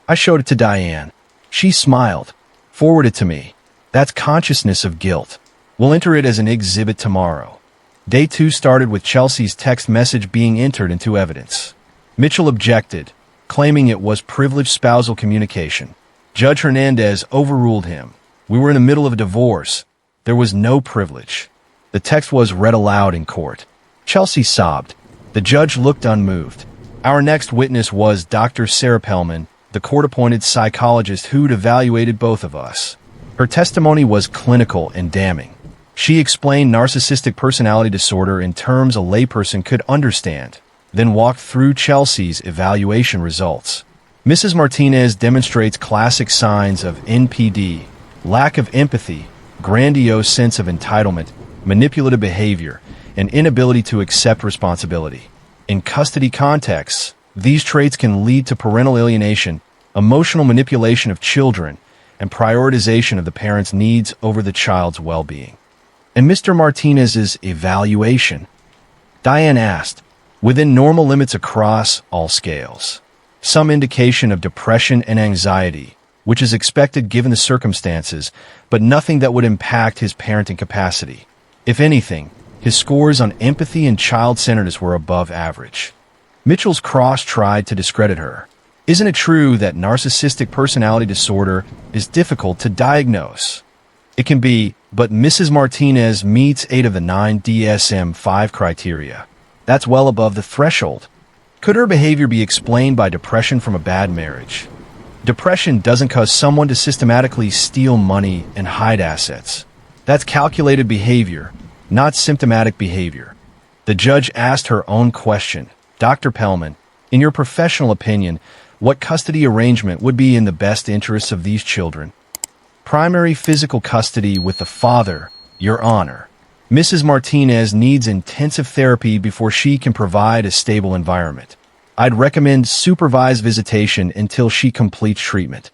I showed it to Diane. She smiled, forwarded it to me. That's consciousness of guilt. We'll enter it as an exhibit tomorrow. Day 2 started with Chelsea's text message being entered into evidence. Mitchell objected, claiming it was privileged spousal communication. Judge Hernandez overruled him. We were in the middle of a divorce. There was no privilege. The text was read aloud in court. Chelsea sobbed. The judge looked unmoved. Our next witness was Dr. Sarah Pellman, the court-appointed psychologist who'd evaluated both of us. Her testimony was clinical and damning. She explained narcissistic personality disorder in terms a layperson could understand, then walked through Chelsea's evaluation results. Mrs. Martinez demonstrates classic signs of NPD, lack of empathy, grandiose sense of entitlement, manipulative behavior, and inability to accept responsibility. In custody contexts, these traits can lead to parental alienation, emotional manipulation of children, and prioritization of the parent's needs over the child's well-being. In Mr. Martinez's evaluation, Diane asked, within normal limits across all scales, some indication of depression and anxiety, which is expected given the circumstances, but nothing that would impact his parenting capacity. If anything, his scores on empathy and child-centeredness were above average. Mitchell's cross tried to discredit her. Isn't it true that narcissistic personality disorder is difficult to diagnose? It can be, but Mrs. Martinez meets 8 of the 9 DSM-5 criteria. That's well above the threshold. Could her behavior be explained by depression from a bad marriage? Depression doesn't cause someone to systematically steal money and hide assets. That's calculated behavior, not symptomatic behavior. The judge asked her own question. Dr. Pellman, in your professional opinion, what custody arrangement would be in the best interests of these children? Primary physical custody with the father, Your Honor. Mrs. Martinez needs intensive therapy before she can provide a stable environment. I'd recommend supervised visitation until she completes treatment.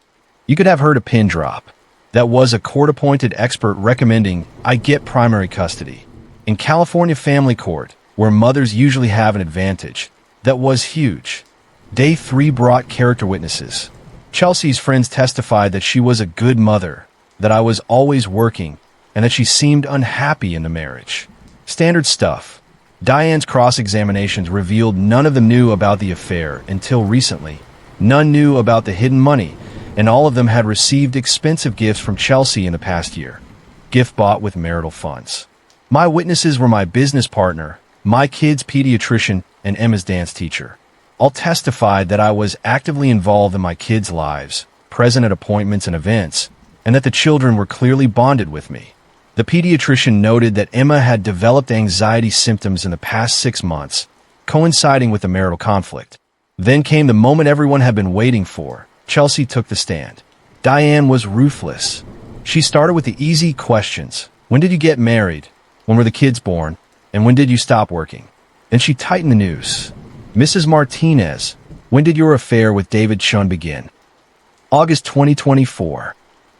You could have heard a pin drop. That was a court-appointed expert recommending I get primary custody. In California family court, where mothers usually have an advantage, that was huge. Day 3 brought character witnesses. Chelsea's friends testified that she was a good mother, that I was always working, and that she seemed unhappy in the marriage. Standard stuff. Diane's cross-examinations revealed none of them knew about the affair until recently. None knew about the hidden money, and all of them had received expensive gifts from Chelsea in the past year. Gift bought with marital funds. My witnesses were my business partner, my kid's pediatrician, and Emma's dance teacher. All testified that I was actively involved in my kids' lives, present at appointments and events, and that the children were clearly bonded with me. The pediatrician noted that Emma had developed anxiety symptoms in the past 6 months, coinciding with the marital conflict. Then came the moment everyone had been waiting for. Chelsea took the stand. Diane was ruthless. She started with the easy questions. When did you get married? When were the kids born? And when did you stop working? Then she tightened the noose. Mrs. Martinez, when did your affair with David Shun begin? August 2024.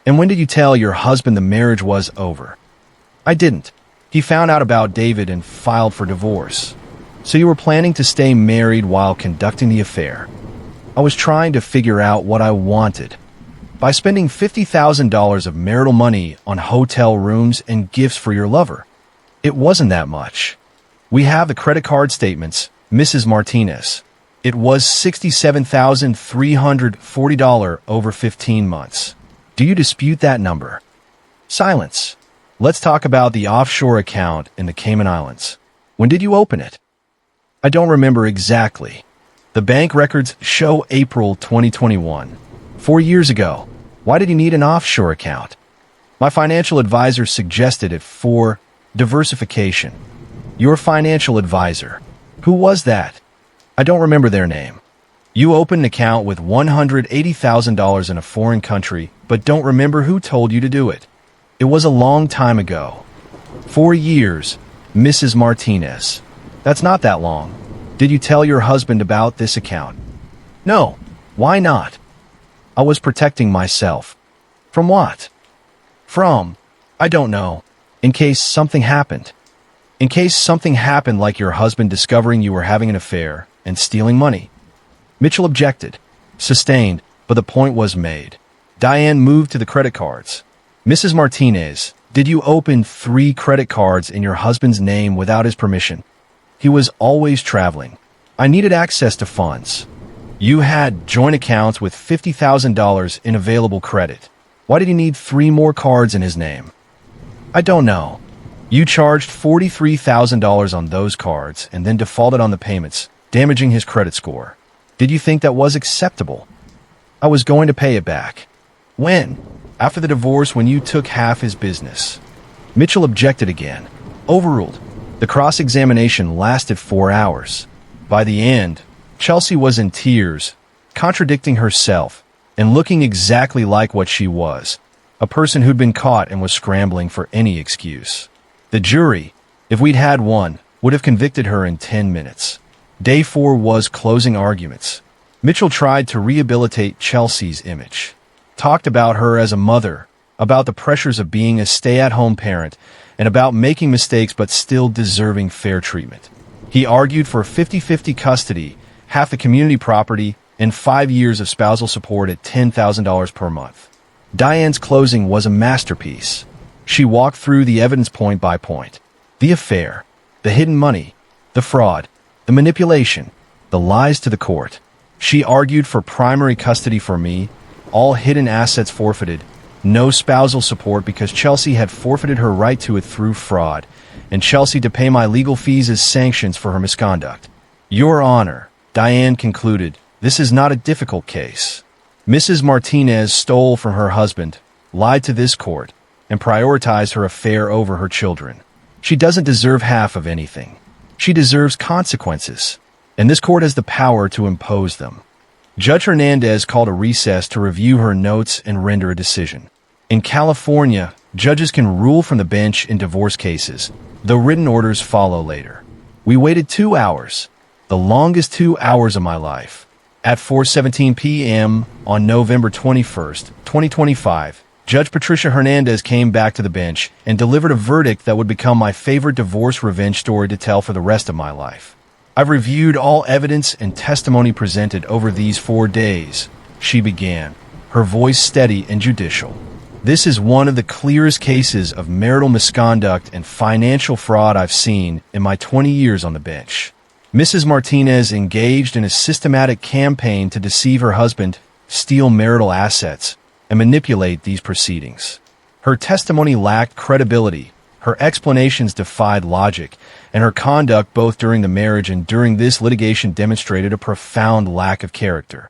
And when did you tell your husband the marriage was over? I didn't. He found out about David and filed for divorce. So you were planning to stay married while conducting the affair. I was trying to figure out what I wanted. By spending $50,000 of marital money on hotel rooms and gifts for your lover. It wasn't that much. We have the credit card statements, Mrs. Martinez. It was $67,340 over 15 months. Do you dispute that number? Silence. Let's talk about the offshore account in the Cayman Islands. When did you open it? I don't remember exactly. The bank records show April 2021. 4 years ago. Why did you need an offshore account? My financial advisor suggested it for diversification. Your financial advisor. Who was that? I don't remember their name. You opened an account with $180,000 in a foreign country, but don't remember who told you to do it. It was a long time ago. 4 years, Mrs. Martinez. That's not that long. Did you tell your husband about this account? No. Why not? I was protecting myself. From what? From, I don't know. In case something happened. In case something happened like your husband discovering you were having an affair and stealing money. Mitchell objected. Sustained, but the point was made. Diane moved to the credit cards. Mrs. Martinez, did you open 3 credit cards in your husband's name without his permission? He was always traveling. I needed access to funds. You had joint accounts with $50,000 in available credit. Why did he need 3 more cards in his name? I don't know. You charged $43,000 on those cards and then defaulted on the payments, damaging his credit score. Did you think that was acceptable? I was going to pay it back. When? After the divorce, when you took half his business. Mitchell objected again. Overruled. The cross-examination lasted 4 hours. By the end, Chelsea was in tears, contradicting herself, and looking exactly like what she was, a person who'd been caught and was scrambling for any excuse. The jury, if we'd had one, would have convicted her in 10 minutes. Day 4 was closing arguments. Mitchell tried to rehabilitate Chelsea's image. Talked about her as a mother, about the pressures of being a stay-at-home parent, and about making mistakes but still deserving fair treatment. He argued for 50-50 custody, half the community property, and 5 years of spousal support at $10,000 per month. Diane's closing was a masterpiece. She walked through the evidence point by point. The affair, the hidden money, the fraud, the manipulation, the lies to the court. She argued for primary custody for me, all hidden assets forfeited, no spousal support because Chelsea had forfeited her right to it through fraud, and Chelsea to pay my legal fees as sanctions for her misconduct. Your Honor, Diane concluded, this is not a difficult case. Mrs. Martinez stole from her husband, lied to this court, and prioritized her affair over her children. She doesn't deserve half of anything. She deserves consequences, and this court has the power to impose them. Judge Hernandez called a recess to review her notes and render a decision. In California, judges can rule from the bench in divorce cases, though written orders follow later. We waited 2 hours, the longest 2 hours of my life. At 4:17 p.m. on November 21st, 2025, Judge Patricia Hernandez came back to the bench and delivered a verdict that would become my favorite divorce revenge story to tell for the rest of my life. I've reviewed all evidence and testimony presented over these 4 days, she began, her voice steady and judicial. This is one of the clearest cases of marital misconduct and financial fraud I've seen in my 20 years on the bench. Mrs. Martinez engaged in a systematic campaign to deceive her husband, steal marital assets, and manipulate these proceedings. Her testimony lacked credibility, her explanations defied logic, and her conduct both during the marriage and during this litigation demonstrated a profound lack of character.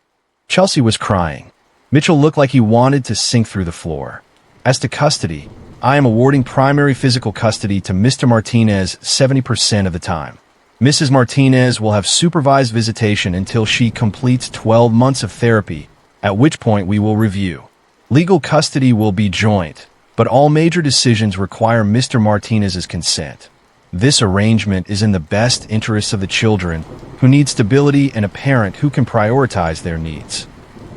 Chelsea was crying. Mitchell looked like he wanted to sink through the floor. As to custody, I am awarding primary physical custody to Mr. Martinez 70% of the time. Mrs. Martinez will have supervised visitation until she completes 12 months of therapy, at which point we will review. Legal custody will be joint, but all major decisions require Mr. Martinez's consent. This arrangement is in the best interests of the children, who need stability and a parent who can prioritize their needs.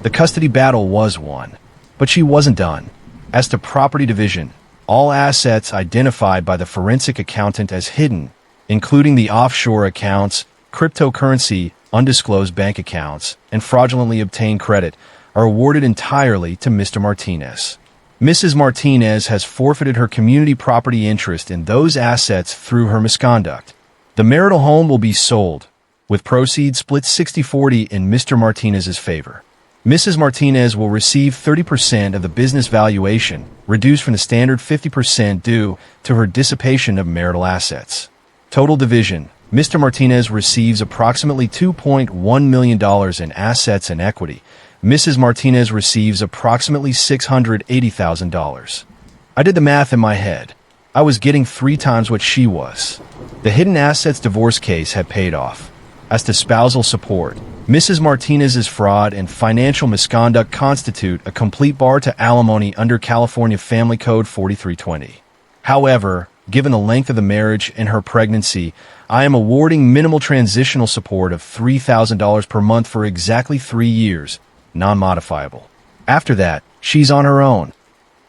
The custody battle was won, but she wasn't done. As to property division, all assets identified by the forensic accountant as hidden, including the offshore accounts, cryptocurrency, undisclosed bank accounts, and fraudulently obtained credit, are awarded entirely to Mr. Martinez. Mrs. Martinez has forfeited her community property interest in those assets through her misconduct. The marital home will be sold, with proceeds split 60-40 in Mr. Martinez's favor. Mrs. Martinez will receive 30% of the business valuation, reduced from the standard 50% due to her dissipation of marital assets. Total division, Mr. Martinez receives approximately $2.1 million in assets and equity. Mrs. Martinez receives approximately $680,000. I did the math in my head. I was getting 3 times what she was. The hidden assets divorce case had paid off. As to spousal support, Mrs. Martinez's fraud and financial misconduct constitute a complete bar to alimony under California Family Code 4320. However, given the length of the marriage and her pregnancy, I am awarding minimal transitional support of $3,000 per month for exactly 3 years, non-modifiable. After that, she's on her own.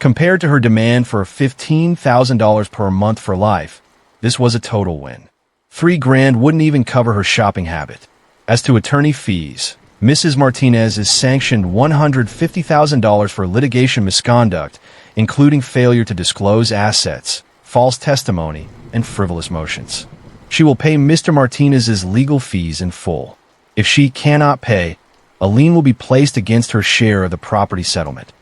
Compared to her demand for $15,000 per month for life, this was a total win. $3,000 wouldn't even cover her shopping habit. As to attorney fees, Mrs. Martinez is sanctioned $150,000 for litigation misconduct including failure to disclose assets, false testimony, and frivolous motions. She will pay Mr. Martinez's legal fees in full. If she cannot pay, a lien will be placed against her share of the property settlement.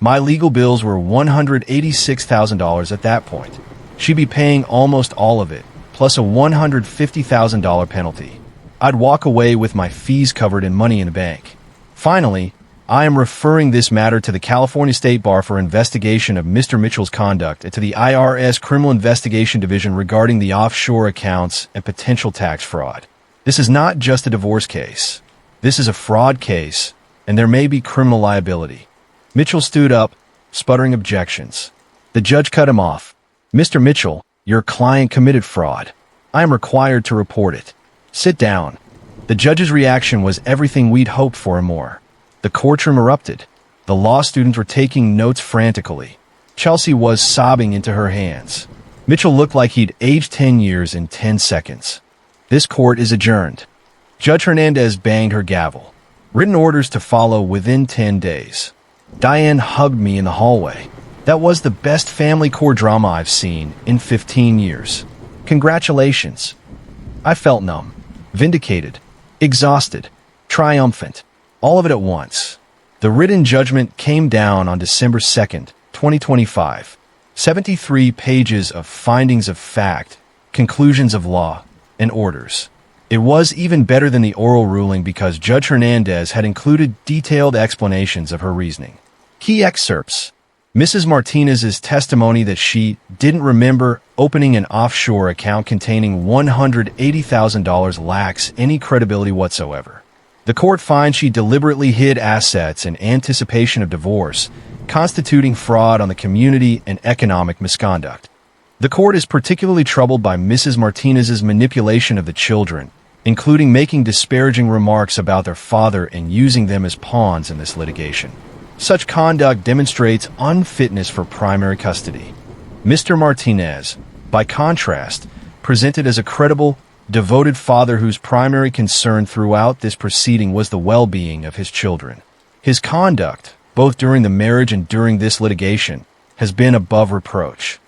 My legal bills were $186,000 at that point. She'd be paying almost all of it, plus a $150,000 penalty. I'd walk away with my fees covered and money in the bank. Finally, I am referring this matter to the California State Bar for investigation of Mr. Mitchell's conduct and to the IRS Criminal Investigation Division regarding the offshore accounts and potential tax fraud. This is not just a divorce case. This is a fraud case, and there may be criminal liability. Mitchell stood up, sputtering objections. The judge cut him off. Mr. Mitchell, your client committed fraud. I am required to report it. Sit down. The judge's reaction was everything we'd hoped for and more. The courtroom erupted. The law students were taking notes frantically. Chelsea was sobbing into her hands. Mitchell looked like he'd aged 10 years in 10 seconds. This court is adjourned. Judge Hernandez banged her gavel. Written orders to follow within 10 days. Diane hugged me in the hallway. That was the best family court drama I've seen in 15 years. Congratulations. I felt numb, vindicated, exhausted, triumphant, all of it at once. The written judgment came down on December 2nd, 2025. 73 pages of findings of fact, conclusions of law, and orders. It was even better than the oral ruling because Judge Hernandez had included detailed explanations of her reasoning. Key excerpts. Mrs. Martinez's testimony that she didn't remember opening an offshore account containing $180,000 lacks any credibility whatsoever. The court finds she deliberately hid assets in anticipation of divorce, constituting fraud on the community and economic misconduct. The court is particularly troubled by Mrs. Martinez's manipulation of the children, including making disparaging remarks about their father and using them as pawns in this litigation. Such conduct demonstrates unfitness for primary custody. Mr. Martinez, by contrast, presented as a credible, devoted father whose primary concern throughout this proceeding was the well-being of his children. His conduct, both during the marriage and during this litigation, has been above reproach.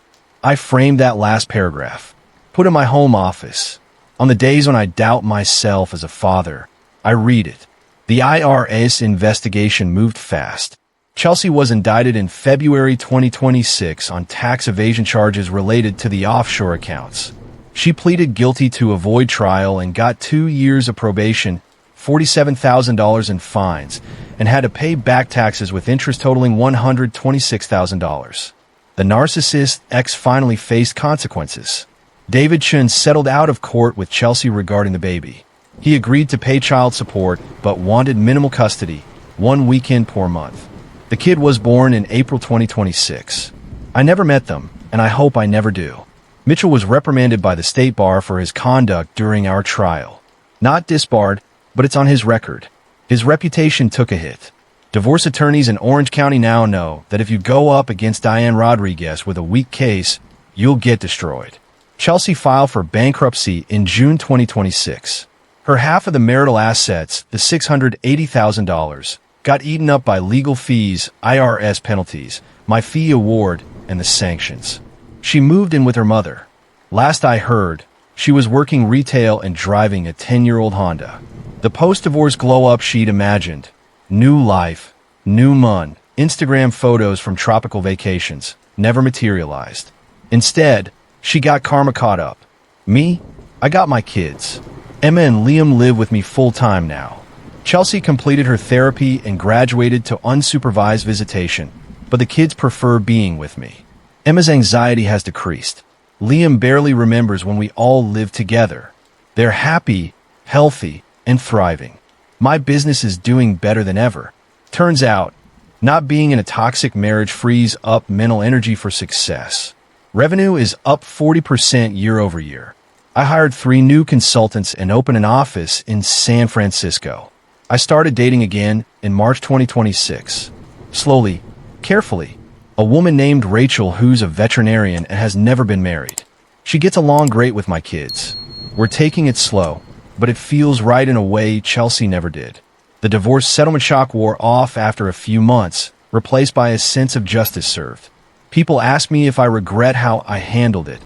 I framed that last paragraph, put in my home office. On the days when I doubt myself as a father, I read it. The IRS investigation moved fast. Chelsea was indicted in February 2026 on tax evasion charges related to the offshore accounts. She pleaded guilty to avoid trial and got 2 years of probation, $47,000 in fines, and had to pay back taxes with interest totaling $126,000. The narcissist ex finally faced consequences. David Chun settled out of court with Chelsea regarding the baby. He agreed to pay child support but wanted minimal custody, 1 weekend per month. The kid was born in April 2026. I never met them, and I hope I never do. Mitchell was reprimanded by the State Bar for his conduct during our trial. Not disbarred, but it's on his record. His reputation took a hit. Divorce attorneys in Orange County now know that if you go up against Diane Rodriguez with a weak case, you'll get destroyed. Chelsea filed for bankruptcy in June 2026. Her half of the marital assets, the $680,000, got eaten up by legal fees, IRS penalties, my fee award, and the sanctions. She moved in with her mother. Last I heard, she was working retail and driving a 10-year-old Honda. The post-divorce glow-up she'd imagined. New life, new mon, Instagram photos from tropical vacations, never materialized. Instead, she got karma caught up. Me? I got my kids. Emma and Liam live with me full-time now. Chelsea completed her therapy and graduated to unsupervised visitation, but the kids prefer being with me. Emma's anxiety has decreased. Liam barely remembers when we all lived together. They're happy, healthy, and thriving. My business is doing better than ever. Turns out, not being in a toxic marriage frees up mental energy for success. Revenue is up 40% year over year. I hired 3 new consultants and opened an office in San Francisco. I started dating again in March 2026. Slowly, carefully. A woman named Rachel who's a veterinarian and has never been married. She gets along great with my kids. We're taking it slow, but it feels right in a way Chelsea never did. The divorce settlement shock wore off after a few months, replaced by a sense of justice served. People ask me if I regret how I handled it,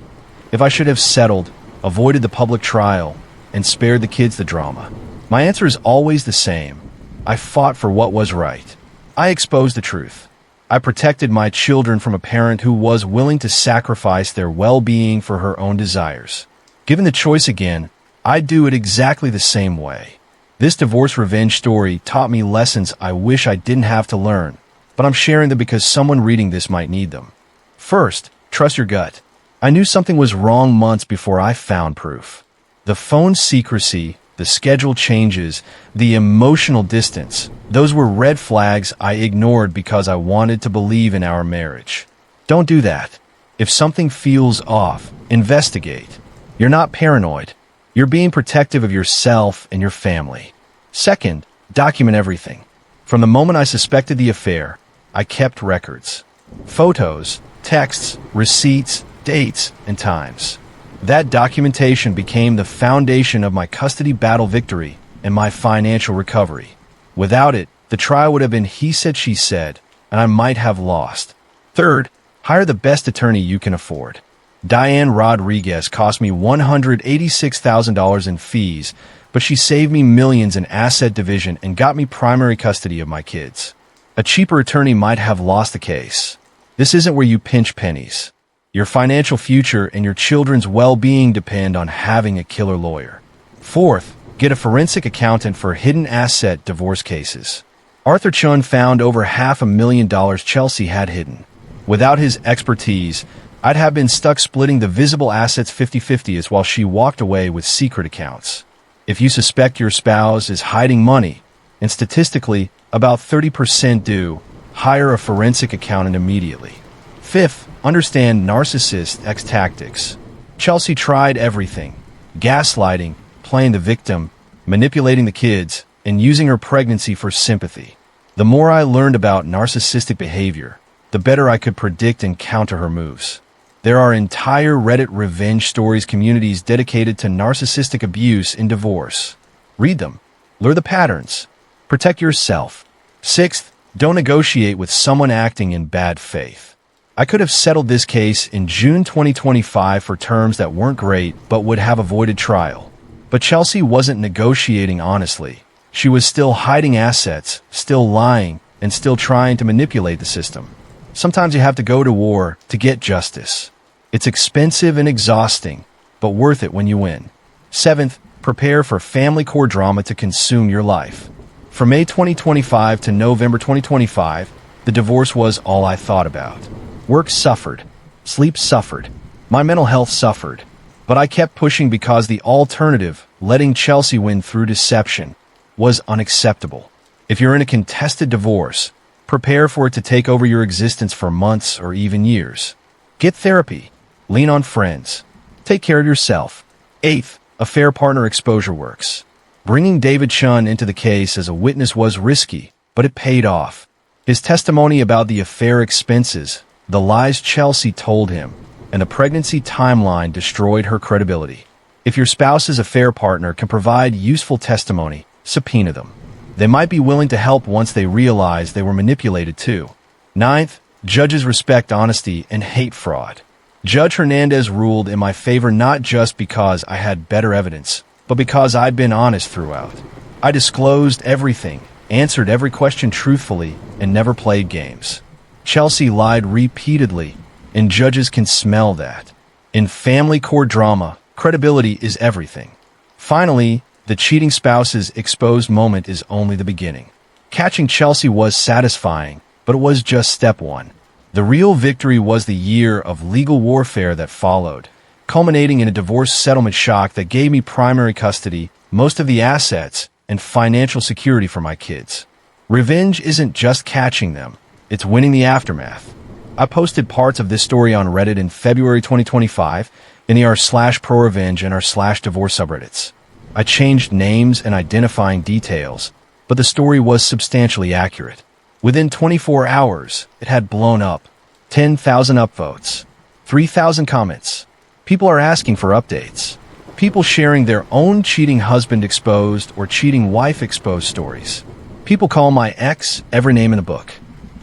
if I should have settled, avoided the public trial, and spared the kids the drama. My answer is always the same. I fought for what was right. I exposed the truth. I protected my children from a parent who was willing to sacrifice their well-being for her own desires. Given the choice again, I'd do it exactly the same way. This divorce revenge story taught me lessons I wish I didn't have to learn, but I'm sharing them because someone reading this might need them. First, trust your gut. I knew something was wrong months before I found proof. The phone secrecy, the schedule changes, the emotional distance, those were red flags I ignored because I wanted to believe in our marriage. Don't do that. If something feels off, investigate. You're not paranoid. You're being protective of yourself and your family. Second, document everything. From the moment I suspected the affair, I kept records. Photos, texts, receipts, dates, and times. That documentation became the foundation of my custody battle victory and my financial recovery. Without it, the trial would have been he said, she said, and I might have lost. Third, hire the best attorney you can afford. Diane Rodriguez cost me $186,000 in fees, but she saved me millions in asset division and got me primary custody of my kids. A cheaper attorney might have lost the case. This isn't where you pinch pennies. Your financial future and your children's well-being depend on having a killer lawyer. Fourth, get a forensic accountant for hidden asset divorce cases. Arthur Chun found over $500,000 Chelsea had hidden. Without his expertise, I'd have been stuck splitting the visible assets 50-50 as while she walked away with secret accounts. If you suspect your spouse is hiding money, and statistically about 30% do, hire a forensic accountant immediately. Fifth, understand narcissist X tactics. Chelsea tried everything: gaslighting, playing the victim, manipulating the kids, and using her pregnancy for sympathy. The more I learned about narcissistic behavior, the better I could predict and counter her moves. There are entire Reddit revenge stories communities dedicated to narcissistic abuse in divorce. Read them. Learn the patterns. Protect yourself. Sixth, don't negotiate with someone acting in bad faith. I could have settled this case in June 2025 for terms that weren't great but would have avoided trial. But Chelsea wasn't negotiating honestly. She was still hiding assets, still lying, and still trying to manipulate the system. Sometimes you have to go to war to get justice. It's expensive and exhausting, but worth it when you win. Seventh, prepare for family court drama to consume your life. From May 2025 to November 2025, the divorce was all I thought about. Work suffered. Sleep suffered. My mental health suffered. But I kept pushing because the alternative, letting Chelsea win through deception, was unacceptable. If you're in a contested divorce, prepare for it to take over your existence for months or even years. Get therapy. Lean on friends. Take care of yourself. Eighth, affair partner exposure works. Bringing David Chun into the case as a witness was risky, but it paid off. His testimony about the affair expenses, the lies Chelsea told him, and the pregnancy timeline destroyed her credibility. If your spouse's affair partner can provide useful testimony, subpoena them. They might be willing to help once they realize they were manipulated too. Ninth, judges respect honesty and hate fraud. Judge Hernandez ruled in my favor not just because I had better evidence, but because I'd been honest throughout. I disclosed everything, answered every question truthfully, and never played games. Chelsea lied repeatedly, and judges can smell that. In family court drama, credibility is everything. Finally, the cheating spouse's exposed moment is only the beginning. Catching Chelsea was satisfying, but it was just step one. The real victory was the year of legal warfare that followed, culminating in a divorce settlement shock that gave me primary custody, most of the assets, and financial security for my kids. Revenge isn't just catching them, it's winning the aftermath. I posted parts of this story on Reddit in February 2025 in the r/ProRevenge and r/divorce subreddits. I changed names and identifying details, but the story was substantially accurate. Within 24 hours, it had blown up. 10,000 upvotes. 3,000 comments. People are asking for updates. People sharing their own cheating husband exposed or cheating wife exposed stories. People call my ex every name in the book.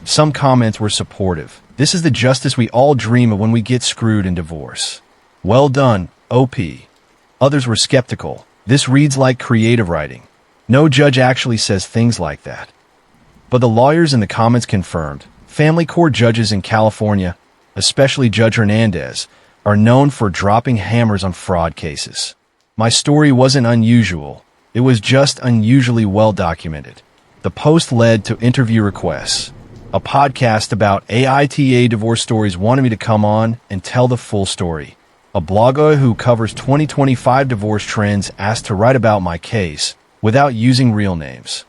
Some comments were supportive. This is the justice we all dream of when we get screwed in divorce. Well done, OP. Others were skeptical. This reads like creative writing. No judge actually says things like that. But the lawyers in the comments confirmed, family court judges in California, especially Judge Hernandez, are known for dropping hammers on fraud cases. My story wasn't unusual. It was just unusually well documented. The post led to interview requests. A podcast about AITA divorce stories wanted me to come on and tell the full story. A blogger who covers 2025 divorce trends asked to write about my case without using real names.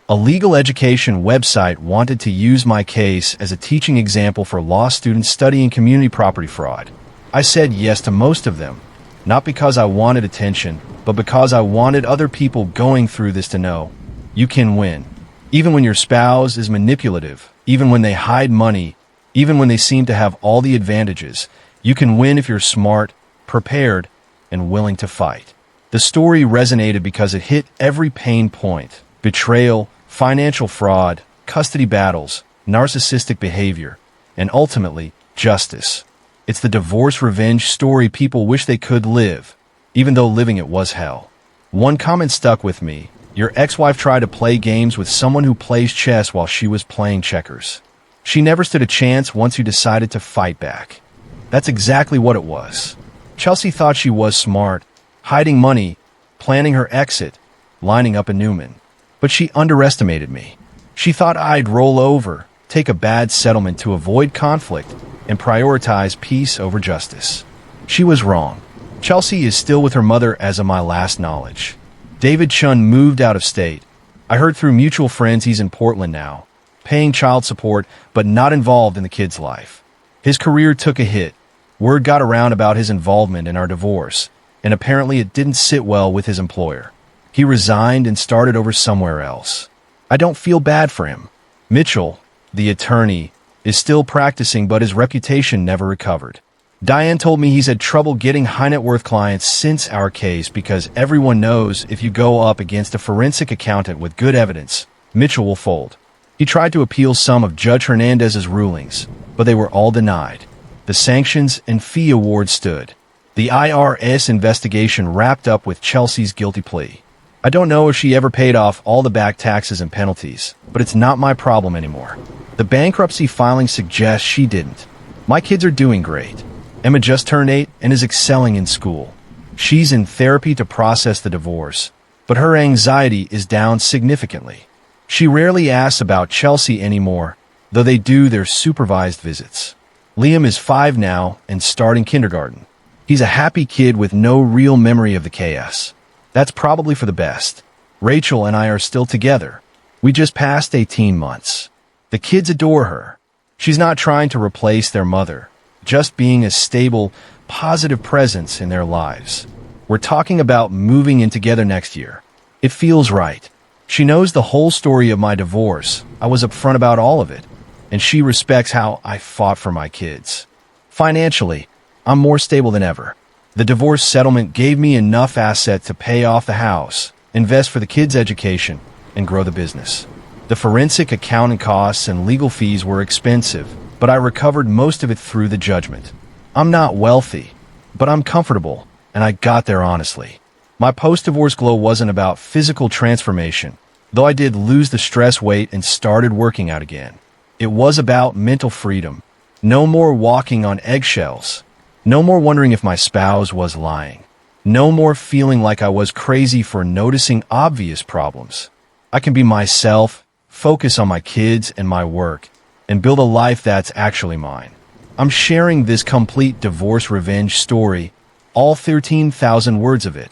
A legal education website wanted to use my case as a teaching example for law students studying community property fraud. I said yes to most of them, not because I wanted attention, but because I wanted other people going through this to know, you can win. Even when your spouse is manipulative, even when they hide money, even when they seem to have all the advantages, you can win if you're smart, prepared, and willing to fight. The story resonated because it hit every pain point: betrayal, financial fraud, custody battles, narcissistic behavior, and ultimately, justice. It's the divorce revenge story people wish they could live, even though living it was hell. One comment stuck with me: your ex-wife tried to play games with someone who plays chess while she was playing checkers. She never stood a chance once you decided to fight back. That's exactly what it was. Chelsea thought she was smart, hiding money, planning her exit, lining up a Newman. But she underestimated me. She thought I'd roll over, take a bad settlement to avoid conflict, and prioritize peace over justice. She was wrong. Chelsea is still with her mother as of my last knowledge. David Chun moved out of state. I heard through mutual friends he's in Portland now, paying child support but not involved in the kid's life. His career took a hit. Word got around about his involvement in our divorce, and apparently it didn't sit well with his employer. He resigned and started over somewhere else. I don't feel bad for him. Mitchell, the attorney, is still practicing, but his reputation never recovered. Diane told me he's had trouble getting high net worth clients since our case because everyone knows if you go up against a forensic accountant with good evidence, Mitchell will fold. He tried to appeal some of Judge Hernandez's rulings, but they were all denied. The sanctions and fee award stood. The IRS investigation wrapped up with Chelsea's guilty plea. I don't know if she ever paid off all the back taxes and penalties, but it's not my problem anymore. The bankruptcy filing suggests she didn't. My kids are doing great. Emma just turned 8 and is excelling in school. She's in therapy to process the divorce, but her anxiety is down significantly. She rarely asks about Chelsea anymore, though they do their supervised visits. Liam is 5 now and starting kindergarten. He's a happy kid with no real memory of the chaos. That's probably for the best. Rachel and I are still together. We just passed 18 months. The kids adore her. She's not trying to replace their mother, just being a stable, positive presence in their lives. We're talking about moving in together next year. It feels right. She knows the whole story of my divorce. I was upfront about all of it, and she respects how I fought for my kids. Financially, I'm more stable than ever. The divorce settlement gave me enough asset to pay off the house, invest for the kids' education, and grow the business. The forensic accounting costs and legal fees were expensive, but I recovered most of it through the judgment. I'm not wealthy, but I'm comfortable, and I got there honestly. My post-divorce glow wasn't about physical transformation, though I did lose the stress weight and started working out again. It was about mental freedom. No more walking on eggshells. No more wondering if my spouse was lying. No more feeling like I was crazy for noticing obvious problems. I can be myself, focus on my kids and my work, and build a life that's actually mine. I'm sharing this complete divorce revenge story, all 13,000 words of it,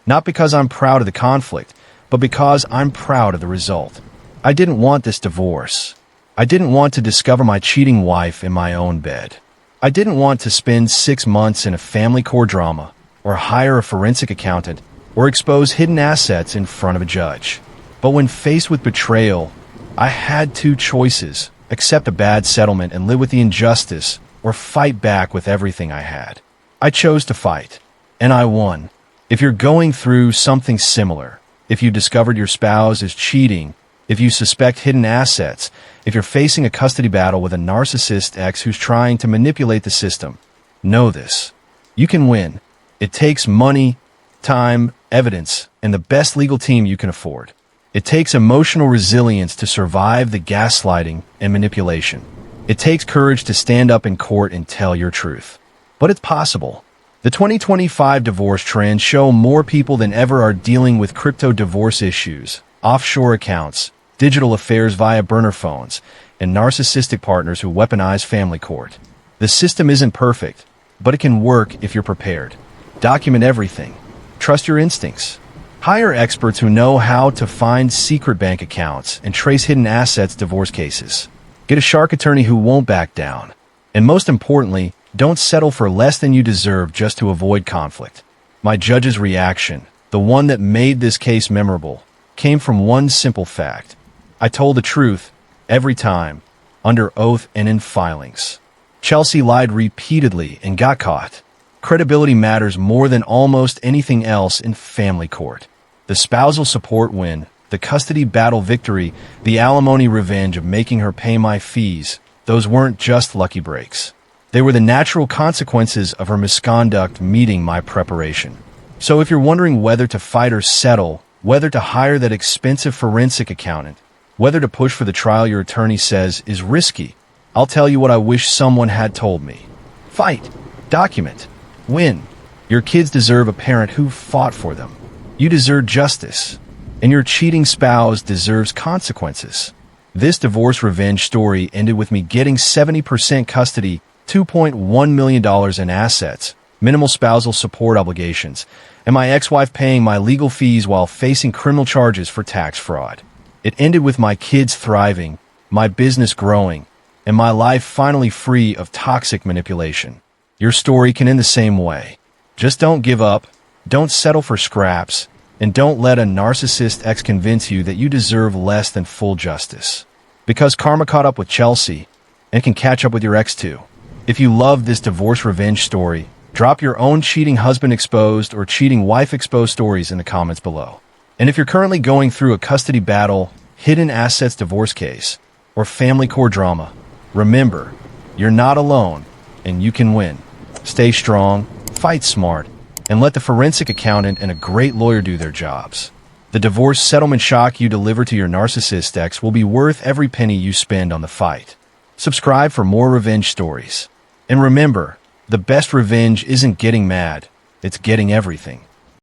not because I'm proud of the conflict, but because I'm proud of the result. I didn't want this divorce. I didn't want to discover my cheating wife in my own bed. I didn't want to spend 6 months in a family court drama, or hire a forensic accountant, or expose hidden assets in front of a judge. But when faced with betrayal, I had 2 choices: accept a bad settlement and live with the injustice, or fight back with everything I had. I chose to fight, and I won. If you're going through something similar, if you discovered your spouse is cheating, If you suspect hidden assets, if you're facing a custody battle with a narcissist ex who's trying to manipulate the system, know this. You can win. It takes money, time, evidence, and the best legal team you can afford. It takes emotional resilience to survive the gaslighting and manipulation. It takes courage to stand up in court and tell your truth. But it's possible. The 2025 divorce trends show more people than ever are dealing with crypto divorce issues, offshore accounts, digital affairs via burner phones, and narcissistic partners who weaponize family court. The system isn't perfect, but it can work if you're prepared. Document everything. Trust your instincts. Hire experts who know how to find secret bank accounts and trace hidden assets divorce cases. Get a shark attorney who won't back down. And most importantly, don't settle for less than you deserve just to avoid conflict. My judge's reaction, the one that made this case memorable, came from one simple fact. I told the truth, every time, under oath and in filings. Chelsea lied repeatedly and got caught. Credibility matters more than almost anything else in family court. The spousal support win, the custody battle victory, the alimony revenge of making her pay my fees, those weren't just lucky breaks. They were the natural consequences of her misconduct meeting my preparation. So if you're wondering whether to fight or settle, whether to hire that expensive forensic accountant, whether to push for the trial your attorney says is risky, I'll tell you what I wish someone had told me. Fight. Document. Win. Your kids deserve a parent who fought for them. You deserve justice. And your cheating spouse deserves consequences. This divorce revenge story ended with me getting 70% custody, $2.1 million in assets, minimal spousal support obligations, and my ex-wife paying my legal fees while facing criminal charges for tax fraud. It ended with my kids thriving, my business growing, and my life finally free of toxic manipulation. Your story can end the same way. Just don't give up, don't settle for scraps, and don't let a narcissist ex convince you that you deserve less than full justice. Because karma caught up with Chelsea, and can catch up with your ex too. If you love this divorce revenge story, drop your own cheating husband exposed or cheating wife exposed stories in the comments below. And if you're currently going through a custody battle, hidden assets divorce case, or family court drama, remember, you're not alone, and you can win. Stay strong, fight smart, and let the forensic accountant and a great lawyer do their jobs. The divorce settlement shock you deliver to your narcissist ex will be worth every penny you spend on the fight. Subscribe for more revenge stories. And remember, the best revenge isn't getting mad, it's getting everything.